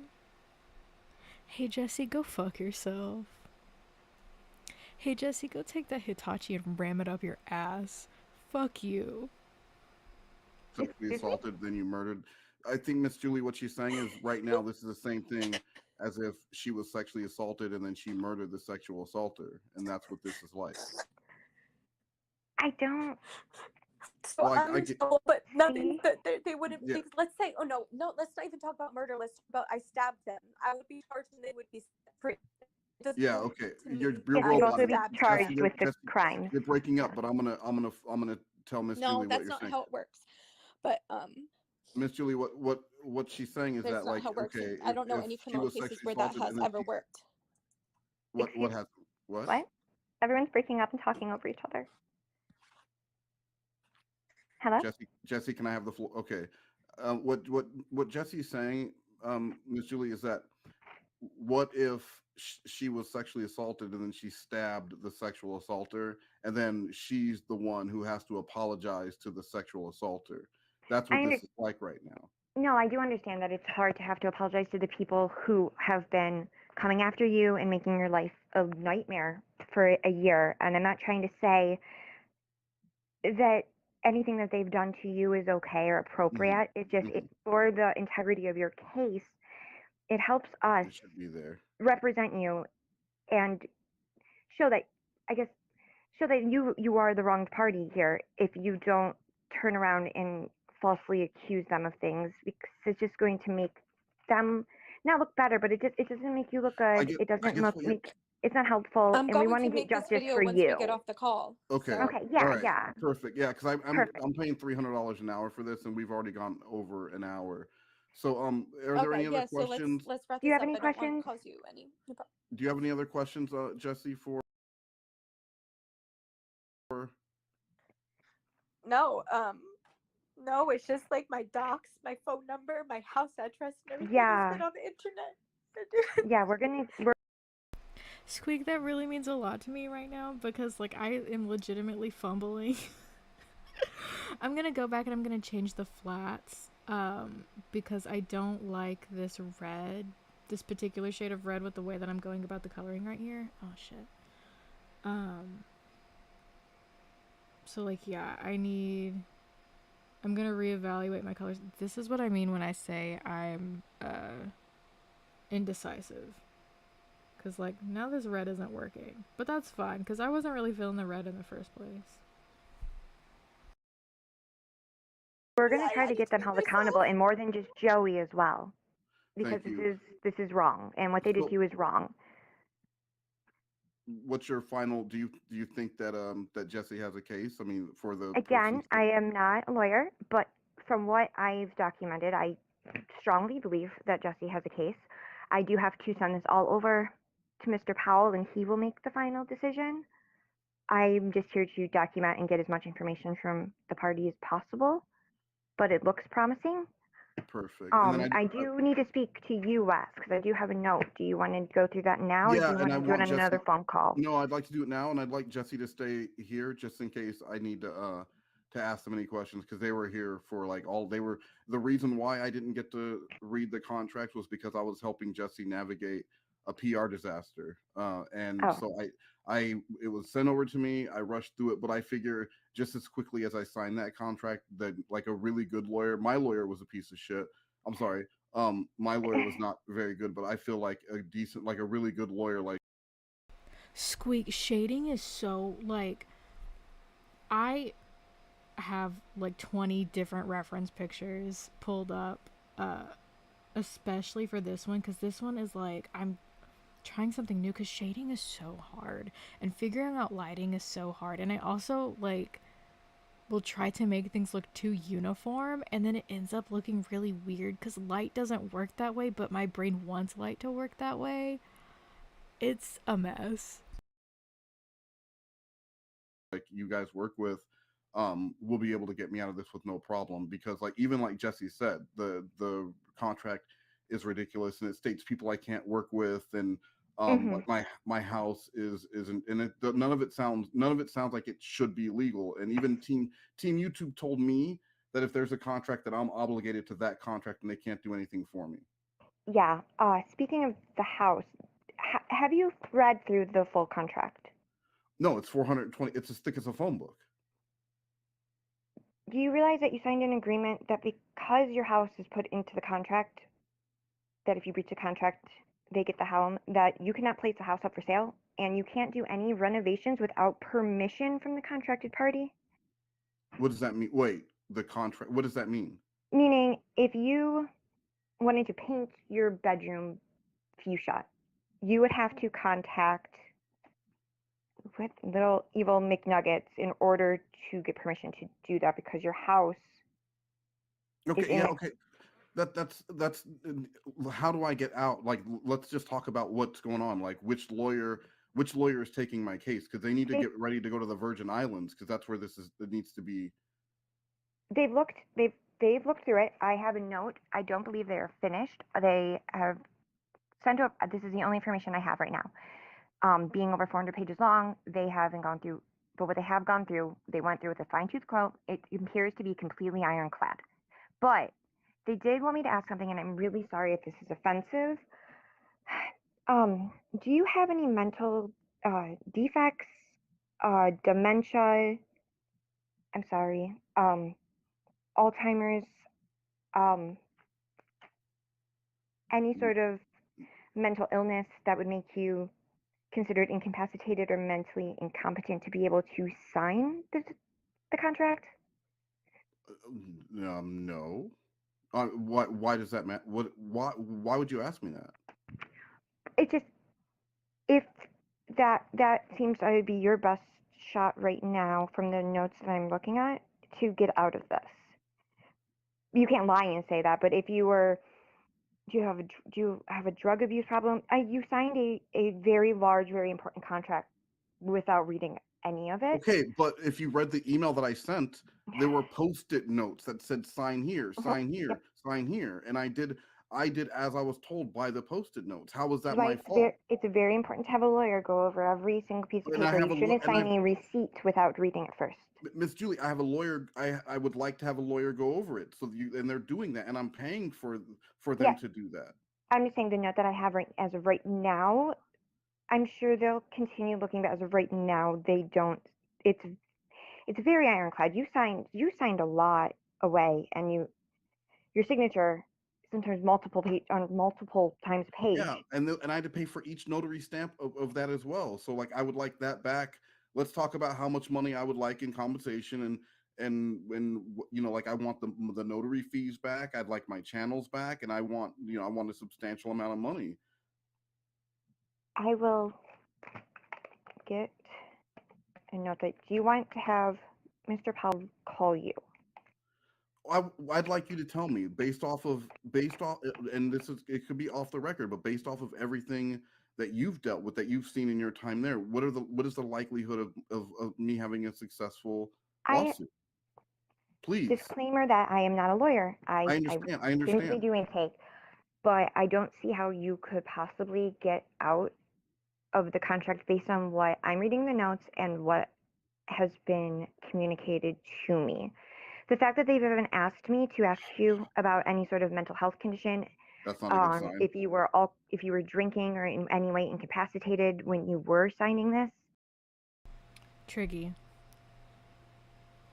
Hey, Jessi, go fuck yourself. Hey, Jessi, go take that Hitachi and ram it up your ass. Fuck you. Sexually assaulted, then you murdered. I think Miss Julie, what she's saying is right now this is the same thing as if she was sexually assaulted and then she murdered the sexual assaulter, and that's what this is like. I don't. So Well, I'm in trouble, but nothing See? that they wouldn't. Yeah. Let's say, oh no, let's not even talk about murder. Let's talk about I stabbed them. I would be charged and they would be set free. It doesn't Yeah, matter okay. to me You're Yes, that I you'd roboting. also be stabbed Jessi, charged them. with the Jessi, crimes. you're breaking up, Yeah. but I'm gonna tell Miss No, Julie what that's you're not saying. how it works. But Miss Julie, what she's saying is that's that, not like, how it works. okay, And I don't know if any she criminal was cases sexually where that assaulted has and then ever worked. what Excuse- has what? What? Everyone's breaking up and talking over each other. Hello? Jessi, can I have the floor? Okay. What Jessie's saying, Miss Julie, is that what if she was sexually assaulted and then she stabbed the sexual assaulter, and then she's the one who has to apologize to the sexual assaulter? That's what this is like right now. No, I do understand that it's hard to have to apologize to the people who have been coming after you and making your life a nightmare for a year. And I'm not trying to say that anything that they've done to you is okay or appropriate. It's just for the integrity of your case, it helps us It should be there. represent you and show that, I guess, show that you are the wronged party here if you don't turn around and falsely accuse them of things, because it's just going to make them not look better, but it doesn't make you look good. It doesn't make it's not helpful, I'm and we going want to to get make this justice video for once you. we get off the call. Okay. So, Okay, yeah, All right. yeah. Perfect. Yeah, because Perfect. I'm paying $300 an hour for this, and we've already gone over an hour. So, are there Okay, any other yeah. So questions? let's wrap Do you this have up. any I don't want to questions? cause you any. Do you have any other questions, Jessi? For No, no. It's just like my docs, my phone number, my house address, and everything has Yeah, been on the internet. yeah, we're Squeak, that really means a lot to me right now because like I am legitimately fumbling. I'm gonna go back and I'm gonna change the flats because I don't like this red, this particular shade of red with the way that I'm going about the coloring right here. Oh shit. Um, so like yeah, I'm gonna reevaluate my colors. This is what I mean when I say I'm indecisive. Cause like now this red isn't working, but that's fine because I wasn't really feeling the red in the first place. gonna Yeah, try I to need get to them be held accountable, myself. and more than just Joey as well, because thank you. this is wrong, and what they did to So, you is wrong. what's your final? Do you think that that Jessi has a case? I mean, for the Again, person's. I am not a lawyer, but from what I've documented, I strongly believe that Jesse has a case. I do have to send this all over to Mr. Powell, and he will make the final decision. I'm just here to document and get as much information from the party as possible, but it looks promising. Perfect. And then I do need to speak to you, Wes, because I do have a note. Do you want to go through that now, or do yeah, you and want I to do it want on another Jessi. phone call? No, I'd like to do it now, and I'd like Jessi to stay here just in case I need to ask them any questions because they were here for like all they were. The reason why I didn't get to read the contract was because I was helping Jessi navigate a PR disaster, and Oh, so I it was sent over to me. I rushed through it, but I figure just as quickly as I signed that contract, that like a really good lawyer, my lawyer was a piece of shit. I'm sorry. My lawyer was not very good, but I feel like a decent, like a really good lawyer, like. Squeak, shading is so like I have like 20 different reference pictures pulled up, uh, especially for this one because this one is like I'm trying something new because shading is so hard and figuring out lighting is so hard. And I also like will try to make things look too uniform and then it ends up looking really weird because light doesn't work that way, but my brain wants light to work that way. It's a mess. Like you guys work with will be able to get me out of this with no problem because like even like Jessi said the contract is ridiculous and it states people I can't work with and mm-hmm. like my house isn't and none of it sounds like it should be legal and even team YouTube told me that if there's a contract that I'm obligated to that contract and they can't do anything for me. Yeah. Speaking of the house, have you read through the full contract? No, it's 420. It's as thick as a phone book. Do you realize that you signed an agreement that because your house is put into the contract, that if you breach the contract, they get the home, that you cannot place the house up for sale and you can't do any renovations without permission from the contracted party? What does that mean? Wait, the contract. What does that mean? Meaning, if you wanted to paint your bedroom fuchsia, you would have to contact with little evil McNuggets in order to get permission to do that because your house is Okay, in yeah, the. okay. That's how do I get out? Like, let's just talk about what's going on. Like, which lawyer is taking my case because they need to They, get ready to go to the Virgin Islands because that's where this is. It needs to be. they've looked. They've looked through it. I have a note. I don't believe they are finished. They have sent up. This is the only information I have right now. Being over 400 pages long, they haven't gone through. But what they have gone through, they went through with a fine-tooth comb. It appears to be completely ironclad. But they did want me to ask something, and I'm really sorry if this is offensive. Do you have any mental defects, dementia? I'm sorry, Alzheimer's, um, any sort of mental illness that would make you considered incapacitated or mentally incompetent to be able to sign the contract? No. Why does that matter? Why would you ask me that? It just if that seems that would be your best shot right now from the notes that I'm looking at to get out of this. you can't lie and say that, but if you were, do you have a drug abuse problem? You signed a very large, very important contract without reading any of it. Okay, but if you read the email that I sent, there were post-it notes that said sign here, sign Yep. here, sign here, and I did as I was told by the post-it notes. How was that Why my fault? it's very important to have a lawyer go over every single piece of And I paper. have You shouldn't and I sign a receipt without reading it first. Miss Julie, I have a lawyer. I would like to have a lawyer go over it. So and they're doing that, and I'm paying for them Yeah, to do that. I'm just saying the note that I have as of right now. I'm sure they'll continue looking, but as of right now, they don't. It's very ironclad. You signed a lot away, and your signature sometimes on multiple times page. Yeah, and I had to pay for each notary stamp of that as well. So like I would like that back. Let's talk about how much money I would like in compensation and like I want the notary fees back. I'd like my channels back, and I want a substantial amount of money. I will get a note that. Do you want to have Mr. Powell call you? I'd like you to tell me based off, and it could be off the record, but based off of everything that you've dealt with, that you've seen in your time there, what is the likelihood of me having a successful I lawsuit? Please. disclaimer that I am not a lawyer. I I understand. I simply understand. do intake, but I don't see how you could possibly get out of the contract based on what I'm reading the notes and what has been communicated to me. The fact that they've even asked me to ask you about any sort of mental health condition, That's not a good sign. if you were drinking or in any way incapacitated when you were signing this. Triggy,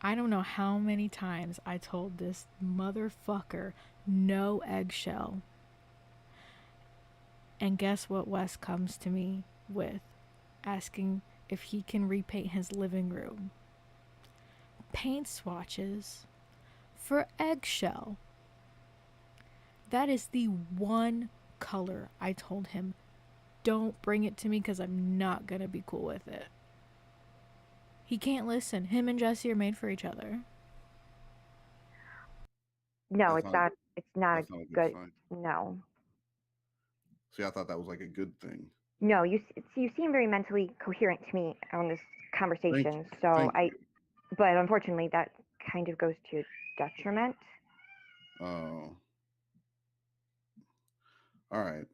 I don't know how many times I told this motherfucker no eggshell. And guess what Wes comes to me with? Asking if he can repaint his living room. Paint swatches for eggshell. That is the one color I told him, don't bring it to me because I'm not going to be cool with it. He can't listen. Him and Jessi are made for each other. No, it's not. It's not That's a not a good good. sign. No. See, I thought that was like a good thing. No, you seem very mentally coherent to me on this conversation. Thank you. But unfortunately, that kind of goes to your detriment. Oh. All right.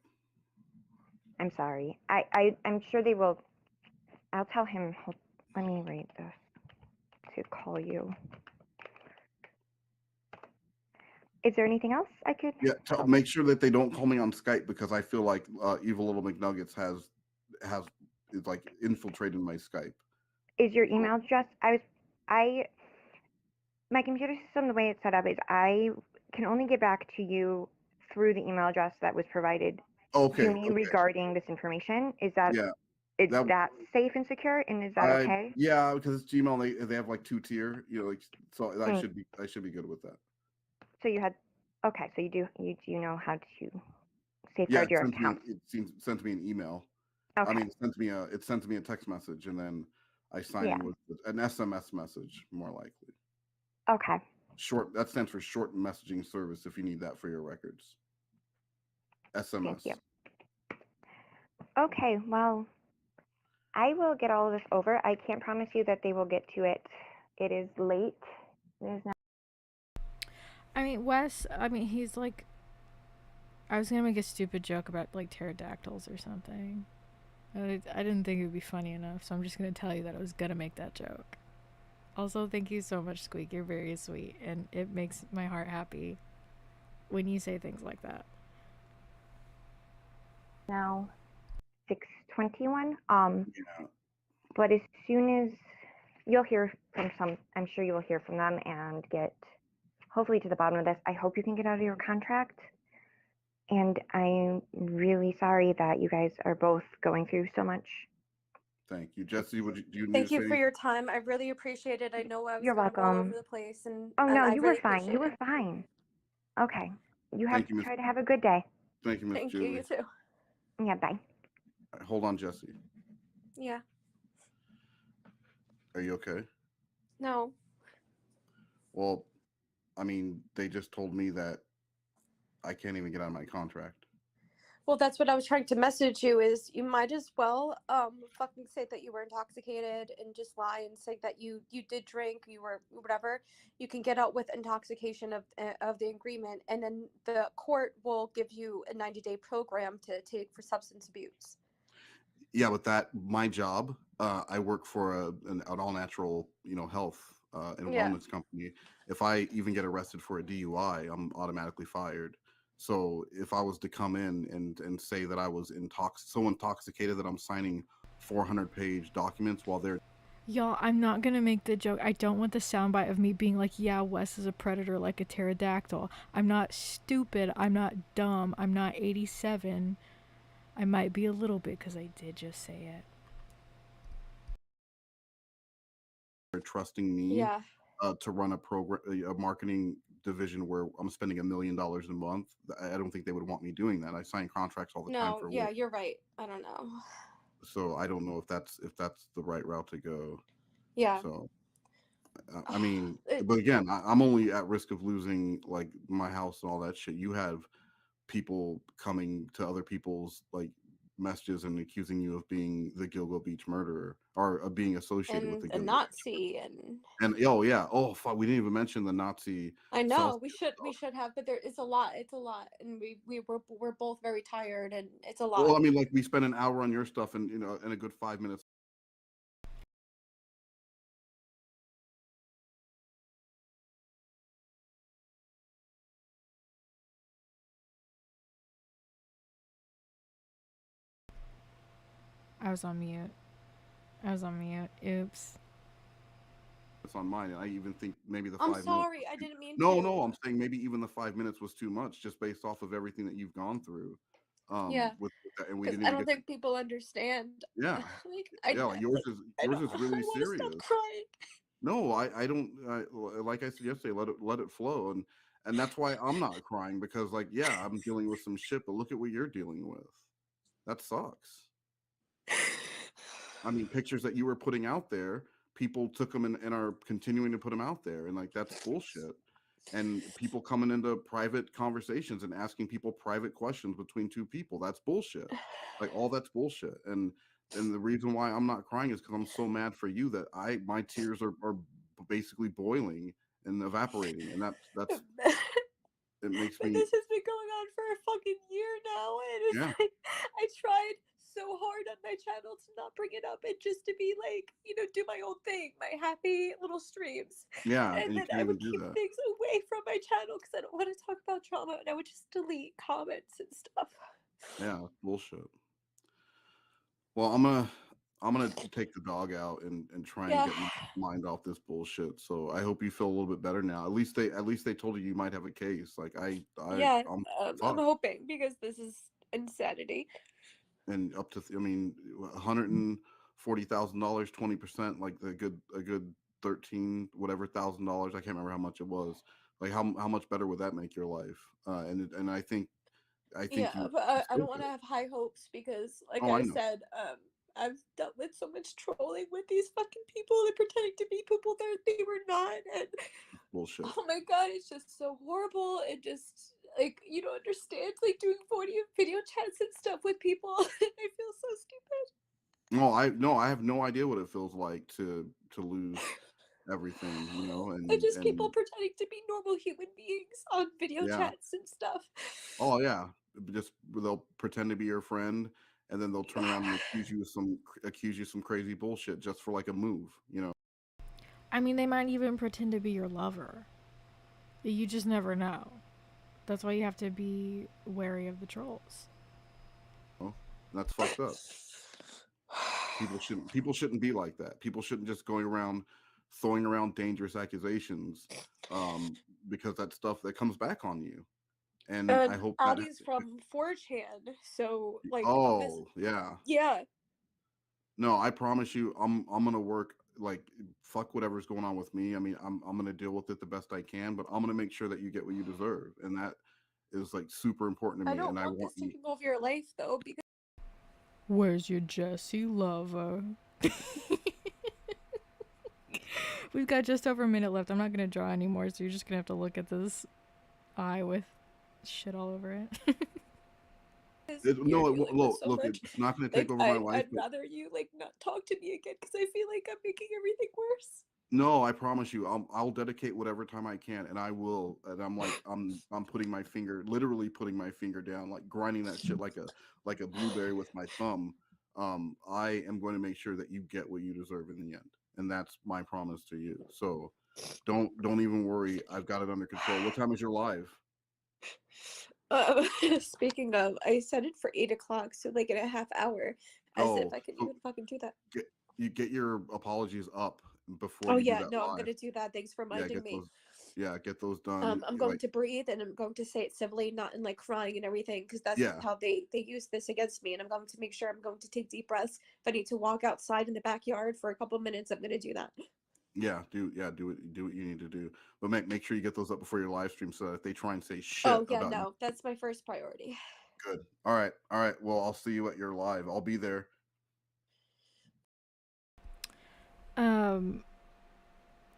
I'm sorry. I'm sure they will. I'll tell him. Let me read this to call you. Is there anything else I could? Yeah. Make sure that they don't call me on Skype, because I feel like Evil Little McNuggets is like infiltrated my Skype. Is your email address? My computer system, the way it's set up is I can only get back to you through the email address that was provided to me regarding this information. Is that that safe and secure, and is that okay? Yeah, because it's Gmail. They have like 2-tier, so I should be good with that. So you had, okay, so you do know how to safeguard your account. It sent me an email. Okay. I mean, it sent me a text message, and then I sign in with an SMS message, more likely. Okay. That stands for short messaging service, if you need that for your records. SMS. Thank you. Okay, well, I will get all of this over. I can't promise you that they will get to it. It is late. It is not. I mean, Wes, he's like, I was going to make a stupid joke about like pterodactyls or something. I didn't think it would be funny enough, so I'm just going to tell you that I was going to make that joke. Also, thank you so much, Squeak. You're very sweet, and it makes my heart happy when you say things like that. Now 6:21. But as soon as you'll hear from I'm sure you will hear from them and get hopefully to the bottom of this. I hope you can get out of your contract. And I'm really sorry that you guys are both going through so much. Thank you, Jessi. Do you need Thank you for your time. I really appreciate it. I know I was You're welcome. all over the place, and oh no, I you really were fine. You were fine. Okay, try to have a good day. Thank you, Miss Julie. You too. Yeah, bye. Right, hold on, Jessi. Yeah. Are you okay? No. Well, I mean, they just told me that I can't even get out of my contract. Well, that's what I was trying to message you is you might as well fucking say that you were intoxicated and just lie and say that you did drink, you were whatever. You can get out with intoxication of the agreement, and then the court will give you a 90-day program to take for substance abuse. Yeah, but that my job, I work for an all natural, health and Yeah. wellness company. If I even get arrested for a DUI, I'm automatically fired. So if I was to come in and say that I was so intoxicated that I'm signing 400-page documents while they're Y'all, I'm not gonna make the joke. I don't want the soundbite of me being like, yeah, Wes is a predator like a pterodactyl. I'm not stupid. I'm not dumb. I'm not 87. I might be a little bit because I did just say it. trusting me Yeah. to run a program, a marketing division where I'm spending $1 million a month, I don't think they would want me doing that. I sign contracts all the time No, for yeah, work. you're right. I don't know. So I don't know if that's the right route to go. Yeah. So I mean, It, but again, I'm only at risk of losing like my house and all that shit. You have people coming to other people's like messages and accusing you of being the Gilgo Beach murderer or of being associated with and the a Gilgo Beach Nazi and murder. And oh yeah, oh fuck, we didn't even mention the Nazi I know Celsius we stuff. should have, but there it's a lot. It's a lot, and we're both very tired, and it's a lot. Well, I mean, like we spent an hour on your stuff and and a good 5 minutes. I was on mute. I was on mute. Oops. On mine, and I even think maybe the I'm 5 minutes. sorry, I didn't mean No, to. no, I'm saying maybe even the 5 minutes was too much, just based off of everything that you've gone through. Yeah, With that, and we because didn't I even don't get to. think people understand. Yeah, Like yeah, like yours like is I yours don't. is I really want to stop serious. crying. No, I don't. Like I said yesterday, let it flow, and that's why I'm not crying because like yeah, I'm dealing with some shit, but look at what you're dealing with. That sucks. I mean, pictures that you were putting out there, people took them and are continuing to put them out there, and like that's bullshit. And people coming into private conversations and asking people private questions between two people, that's bullshit. Like all that's bullshit. And the reason why I'm not crying is because I'm so mad for you that my tears are basically boiling and evaporating, and that's it makes But me this has been going on for a fucking year now, and it's yeah like I tried so hard on my channel to not bring it up and just to be like, do my own thing, my happy little streams. yeah, And and you then can't I even would do keep that. things away from my channel because I don't want to talk about trauma, and I would just delete comments and stuff. Yeah, bullshit. Well, I'm gonna take the dog out and try and Yeah. get my mind off this bullshit. So I hope you feel a little bit better now. At least they told you might have a case. Like Yeah, I'm I'm fucked. hoping because this is insanity. And up to I mean $140,000, 20%, like a good 13 whatever $1,000. I can't remember how much it was. Like how much better would that make your life? And I think Yeah, you but I don't deserve want to it. have high hopes because, like Oh, I I know. said, I've dealt with so much trolling with these fucking people. They're pretending to be people that they were not, and Bullshit. oh my god, it's just so horrible. And just like you don't understand, like doing video chats and stuff with people. I feel so stupid. No, I have no idea what it feels like to lose everything, And and just people pretending to be normal human beings on video yeah. chats and stuff. Oh yeah. Just they'll pretend to be your friend and then they'll turn around and accuse you some crazy bullshit just for like a move. I mean, they might even pretend to be your lover. You just never know. That's why you have to be wary of the trolls. That's fucked up. People shouldn't be like that. People shouldn't just going around throwing around dangerous accusations because that stuff that comes back on you. And I And hope that Addie's from 4chan, so like this, oh, yeah. yeah. No, I promise you, I'm gonna work like fuck whatever's going on with me. I mean, I'm gonna deal with it the best I can, but I'm gonna make sure that you get what you deserve, and that is like super important to I me. don't And I want want this you. taking over your life though, because Where's your Jessi lover? We've got just over a minute left. I'm not gonna draw anymore, so you're just gonna have to look at this eye with shit all over it. No, it doing won't. this Look, so look, much. it's not going to take Like over my life. I'd rather you like not talk to me again because I feel like I'm making everything worse. No, I promise you, I'll dedicate whatever time I can, and I will. And I'm like, I'm putting my finger, literally putting my finger down, like grinding that shit like a blueberry with my thumb. I am going to make sure that you get what you deserve in the end, and that's my promise to you. So, don't even worry. I've got it under control. What time is your live? Speaking of, I set it for 8 o'clock, so like in a half hour, as if Oh, I can so even fucking do that. get your apologies up before Oh you do yeah, that no, I'm live. gonna do that. Thanks for Yeah, reminding me. get those done. I'm going to breathe and I'm going to say it civilly, not in like crying and everything, because that's Yeah, how they use this against me. And I'm going to make sure I'm going to take deep breaths. If I need to walk outside in the backyard for a couple minutes, I'm gonna do that. do what you need to do. But make sure you get those up before your live stream so that if they try and say shit Oh yeah, about you. no, that's my first priority. Good. All right. Well, I'll see you at your live. I'll be there.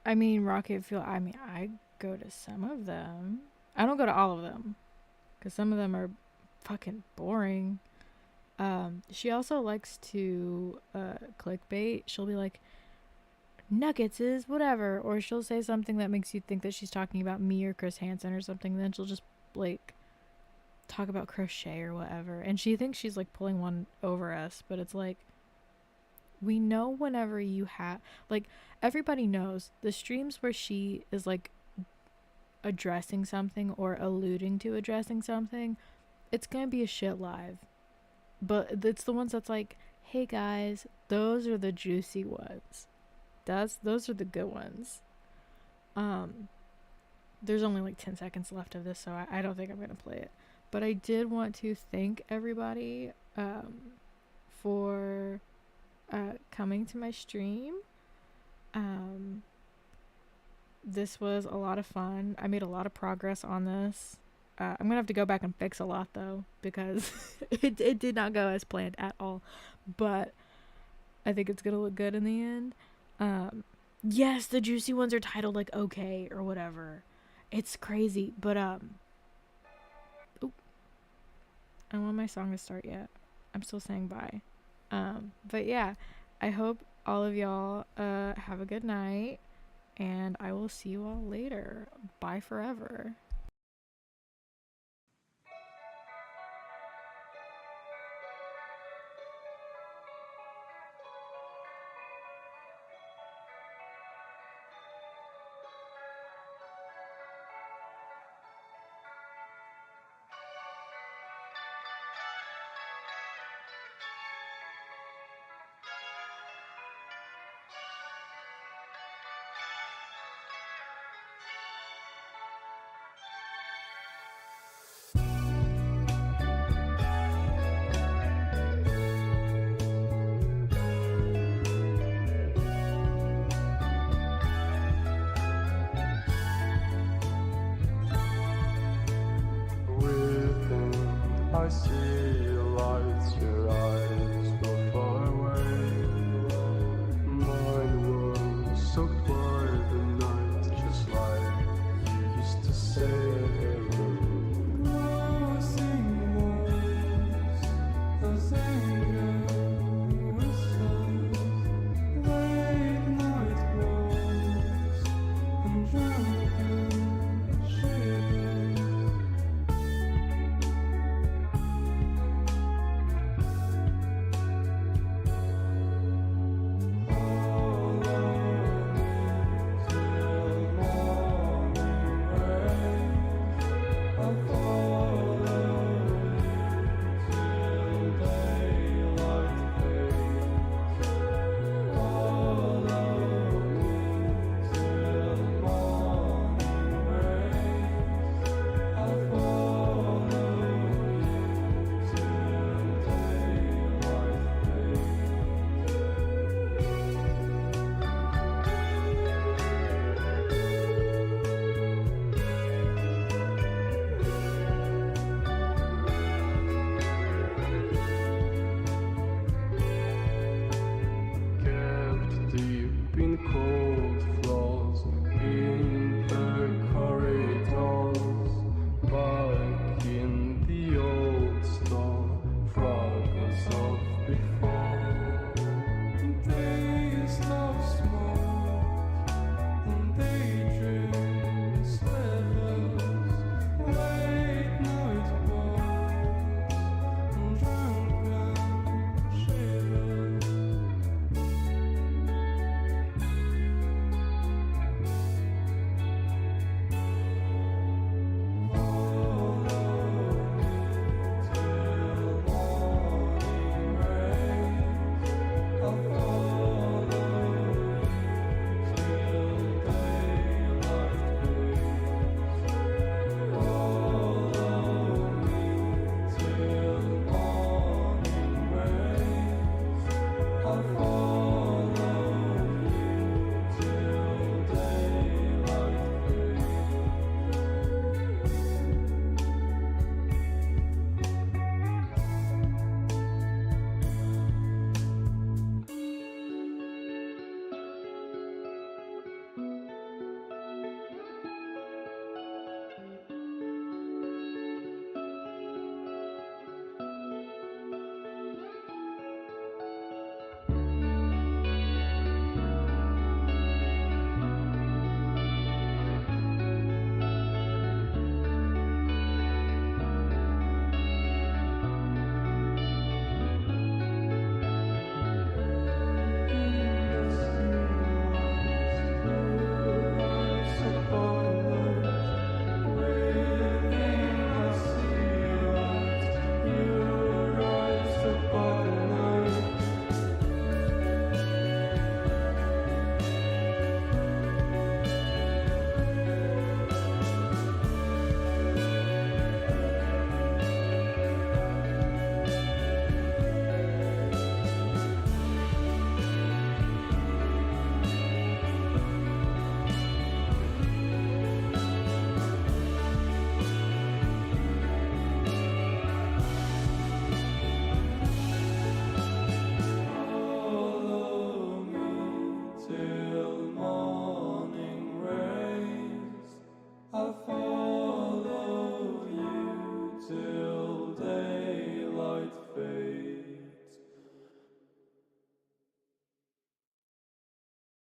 I mean, Rocket Fuel. I mean, I go to some of them. I don't go to all of them, because some of them are fucking boring. She also likes to clickbait. She'll be like, Nuggets is whatever, or she'll say something that makes you think that she's talking about me or Chris Hansen or something. Then she'll just like talk about crochet or whatever, and she thinks she's like pulling one over us, but it's like, we know whenever you have, like, everybody knows the streams where she is like addressing something or alluding to addressing something, it's gonna be a shit live. But it's the ones that's like, hey guys, those are the juicy ones. Those are the good ones. There's only like 10 seconds left of this, so I don't think I'm gonna play it. But I did want to thank everybody for coming to my stream. This was a lot of fun. I made a lot of progress on this. I'm gonna have to go back and fix a lot though, because it did not go as planned at all. But I think it's gonna look good in the end. Yes, the juicy ones are titled like okay or whatever. It's crazy, but I don't want my song to start yet. I'm still saying bye. But yeah, I hope all of y'all have a good night, and I will see you all later. Bye forever. I see lights, your eyes go far away. Mine was so close.